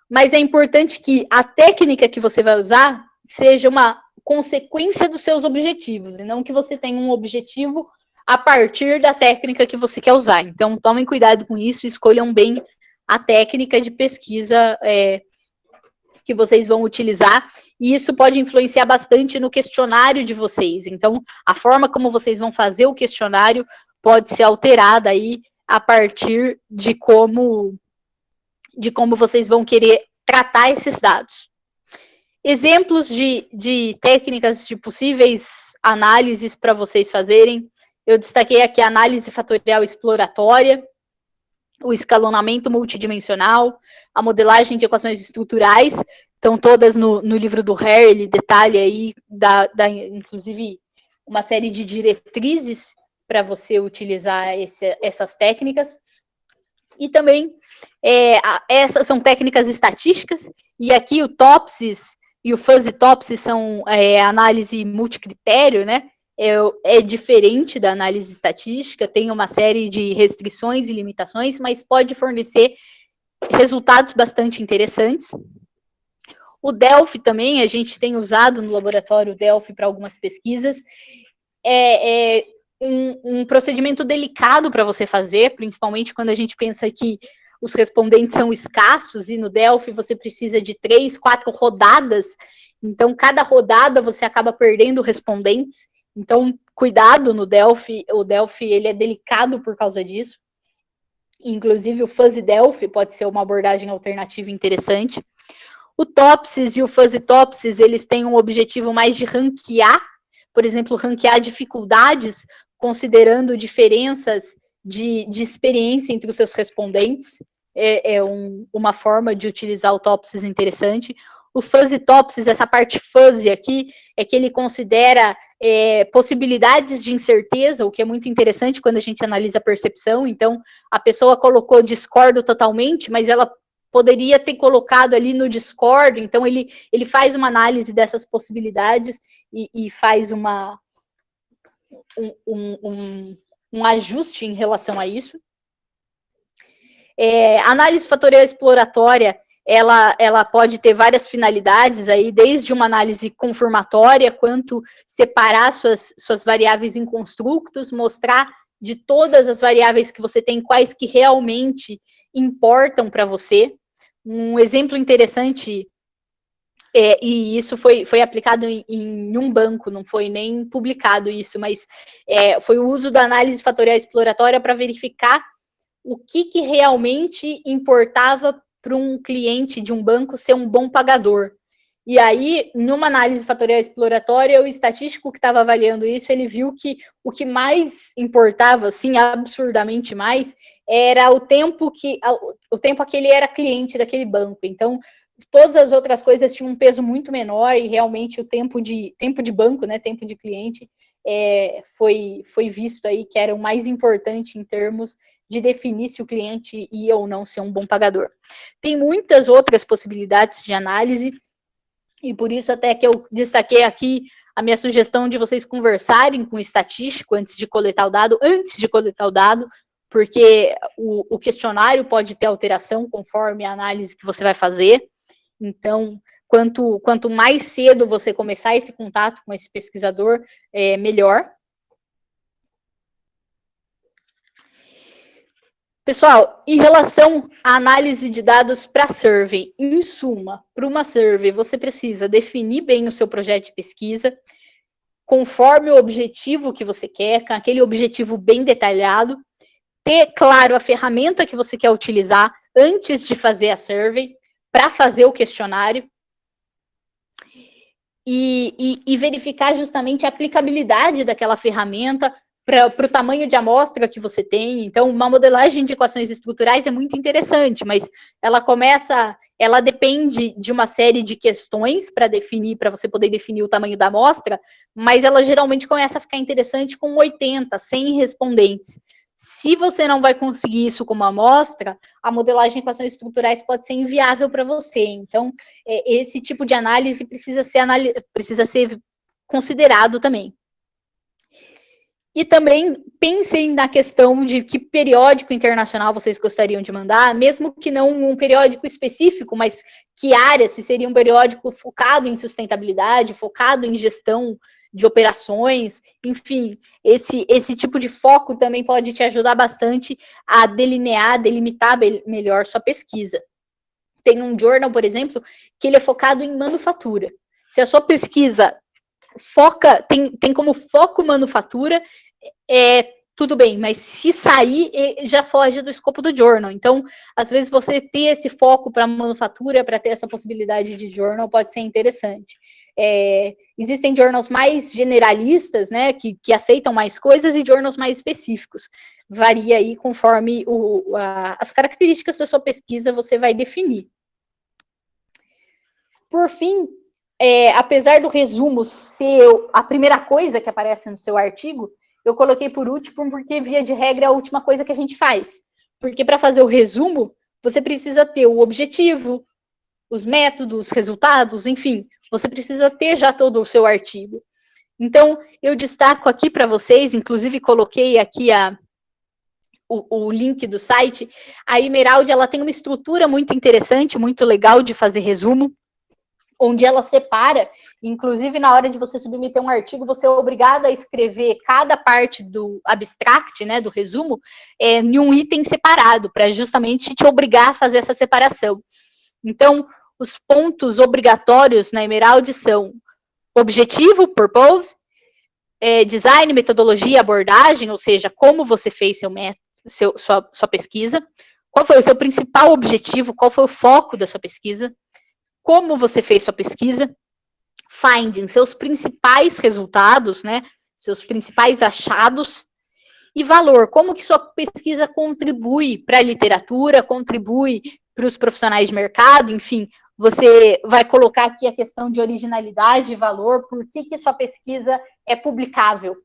B: Mas é importante que a técnica que você vai usar seja uma consequência dos seus objetivos, e não que você tenha um objetivo a partir da técnica que você quer usar. Então, tomem cuidado com isso, escolham bem a técnica de pesquisa que vocês vão utilizar, e isso pode influenciar bastante no questionário de vocês. Então, a forma como vocês vão fazer o questionário pode ser alterada aí a partir de como vocês vão querer tratar esses dados. Exemplos de técnicas de possíveis análises para vocês fazerem. Eu destaquei aqui a análise fatorial exploratória, o escalonamento multidimensional, a modelagem de equações estruturais, estão todas no livro do Hare, ele detalha aí, inclusive, uma série de diretrizes para você utilizar essas técnicas. E também, essas são técnicas estatísticas, e aqui o TOPSIS e o Fuzzy TOPSIS são análise multicritério, né? É diferente da análise estatística, tem uma série de restrições e limitações, mas pode fornecer resultados bastante interessantes. O Delphi também, a gente tem usado no laboratório Delphi para algumas pesquisas. um procedimento delicado para você fazer, principalmente quando a gente pensa que os respondentes são escassos, e no Delphi você precisa de 3, 4 rodadas, então cada rodada você acaba perdendo respondentes, então cuidado no Delphi, o Delphi ele é delicado por causa disso, inclusive o Fuzzy Delphi pode ser uma abordagem alternativa interessante. O Topsys e o Fuzzy Topsys, eles têm um objetivo mais de ranquear, por exemplo, ranquear dificuldades, considerando diferenças de experiência entre os seus respondentes. Uma forma de utilizar o Topsys interessante. O Fuzzy Topsys, essa parte fuzzy aqui, é que ele considera possibilidades de incerteza, o que é muito interessante quando a gente analisa a percepção. Então, a pessoa colocou discordo totalmente, mas ela poderia ter colocado ali no discordo, então ele faz uma análise dessas possibilidades e faz um ajuste em relação a isso. Análise fatorial exploratória, ela pode ter várias finalidades, aí, desde uma análise confirmatória, quanto separar suas variáveis em construtos, mostrar de todas as variáveis que você tem, quais que realmente importam para você. Um exemplo interessante, e isso foi aplicado em um banco, não foi nem publicado isso, mas foi o uso da análise fatorial exploratória para verificar o que realmente importava para um cliente de um banco ser um bom pagador. E aí, numa análise fatorial exploratória, o estatístico que estava avaliando isso, ele viu que o que mais importava, assim, absurdamente mais, era o tempo a que ele era cliente daquele banco. Então, todas as outras coisas tinham um peso muito menor, e realmente o tempo de banco, né, tempo de cliente, foi visto aí que era o mais importante em termos de definir se o cliente ia ou não ser um bom pagador. Tem muitas outras possibilidades de análise, e por isso até que eu destaquei aqui a minha sugestão de vocês conversarem com o estatístico antes de coletar o dado, porque o questionário pode ter alteração conforme a análise que você vai fazer. Então, quanto mais cedo você começar esse contato com esse pesquisador, melhor. Pessoal, em relação à análise de dados para survey, em suma, para uma survey, você precisa definir bem o seu projeto de pesquisa, conforme o objetivo que você quer, com aquele objetivo bem detalhado, ter claro a ferramenta que você quer utilizar antes de fazer a survey, para fazer o questionário, e verificar justamente a aplicabilidade daquela ferramenta para o tamanho de amostra que você tem. Então, uma modelagem de equações estruturais é muito interessante, mas ela depende de uma série de questões para você poder definir o tamanho da amostra, mas ela geralmente começa a ficar interessante com 80, 100 respondentes. Se você não vai conseguir isso com uma amostra, a modelagem de equações estruturais pode ser inviável para você. Então, esse tipo de análise precisa ser considerado também. E também pensem na questão de que periódico internacional vocês gostariam de mandar, mesmo que não um periódico específico, mas que área, se seria um periódico focado em sustentabilidade, focado em gestão de operações, enfim, esse tipo de foco também pode te ajudar bastante a delimitar melhor sua pesquisa. Tem um journal, por exemplo, que ele é focado em manufatura. Se a sua pesquisa tem como foco manufatura, tudo bem, mas se sair, já foge do escopo do journal. Então, às vezes, você ter esse foco para manufatura, para ter essa possibilidade de journal, pode ser interessante. Existem journals mais generalistas, né, que aceitam mais coisas, e journals mais específicos. Varia aí conforme as características da sua pesquisa você vai definir. Por fim, apesar do resumo ser a primeira coisa que aparece no seu artigo, eu coloquei por último porque, via de regra, é a última coisa que a gente faz. Porque para fazer o resumo, você precisa ter o objetivo, os métodos, resultados, enfim, você precisa ter já todo o seu artigo. Então, eu destaco aqui para vocês, inclusive coloquei aqui o link do site. A Emerald, ela tem uma estrutura muito interessante, muito legal de fazer resumo. onde ela separa, inclusive na hora de você submeter um artigo, você é obrigado a escrever cada parte do abstract, né, do resumo, em um item separado, para justamente te obrigar a fazer essa separação. Então, os pontos obrigatórios na Emerald são objetivo, purpose, design, metodologia, abordagem, ou seja, como você fez sua pesquisa, qual foi o seu principal objetivo, qual foi o foco da sua pesquisa, como você fez sua pesquisa, finding, seus principais resultados, né, seus principais achados, e valor, como que sua pesquisa contribui para a literatura, contribui para os profissionais de mercado, enfim, você vai colocar aqui a questão de originalidade e valor, por que sua pesquisa é publicável.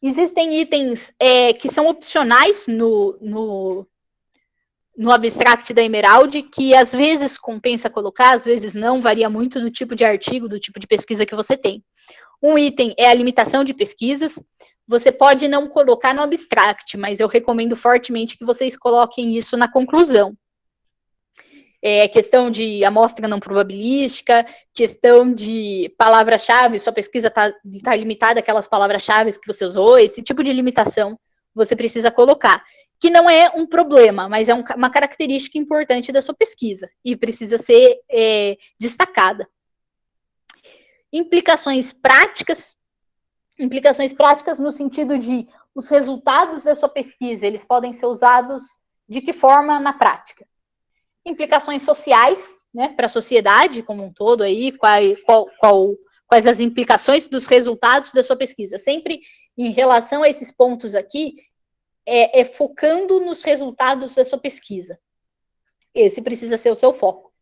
B: Existem itens que são opcionais no abstract da Emerald, que às vezes compensa colocar, às vezes não, varia muito do tipo de artigo, do tipo de pesquisa que você tem. Um item é a limitação de pesquisas. Você pode não colocar no abstract, mas eu recomendo fortemente que vocês coloquem isso na conclusão. Questão de amostra não probabilística, questão de palavra-chave, sua pesquisa tá limitada àquelas palavras-chave que você usou, esse tipo de limitação você precisa colocar, que não é um problema, mas é uma característica importante da sua pesquisa e precisa ser destacada. Implicações práticas no sentido de os resultados da sua pesquisa, eles podem ser usados de que forma na prática? Implicações sociais, né, para a sociedade como um todo, aí, quais as implicações dos resultados da sua pesquisa. Sempre em relação a esses pontos aqui, focando nos resultados da sua pesquisa. Esse precisa ser o seu foco.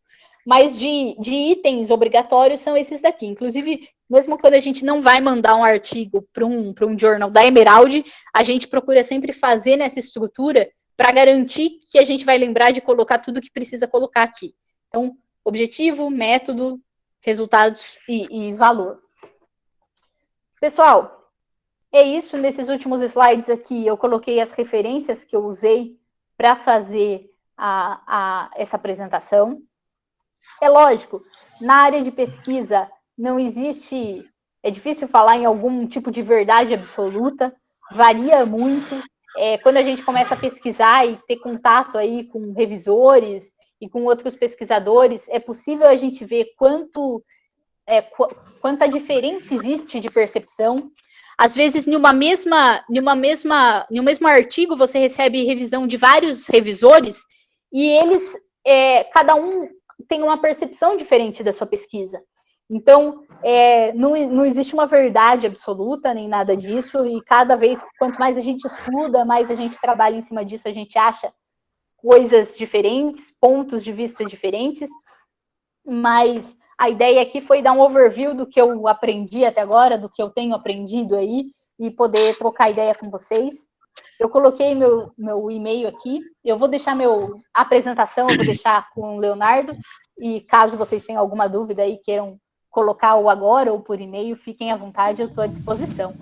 B: Mas de itens obrigatórios são esses daqui. Inclusive, mesmo quando a gente não vai mandar um artigo para um journal da Emerald, a gente procura sempre fazer nessa estrutura para garantir que a gente vai lembrar de colocar tudo que precisa colocar aqui. Então, objetivo, método, resultados e valor. Pessoal, é isso. Nesses últimos slides aqui, eu coloquei as referências que eu usei para fazer essa apresentação. É lógico, na área de pesquisa não existe, é difícil falar em algum tipo de verdade absoluta, varia muito. Quando a gente começa a pesquisar e ter contato aí com revisores e com outros pesquisadores, é possível a gente ver quanta diferença existe de percepção. Às vezes, em um mesmo artigo, você recebe revisão de vários revisores e eles, cada um tem uma percepção diferente da sua pesquisa. Então, não existe uma verdade absoluta, nem nada disso, e cada vez, quanto mais a gente estuda, mais a gente trabalha em cima disso, a gente acha coisas diferentes, pontos de vista diferentes, mas a ideia aqui foi dar um overview do que eu aprendi até agora, do que eu tenho aprendido aí, e poder trocar ideia com vocês. Eu coloquei meu e-mail aqui, eu vou deixar a apresentação, eu vou deixar com o Leonardo, e caso vocês tenham alguma dúvida aí, queiram colocar ou agora ou por e-mail, fiquem à vontade, eu estou à disposição.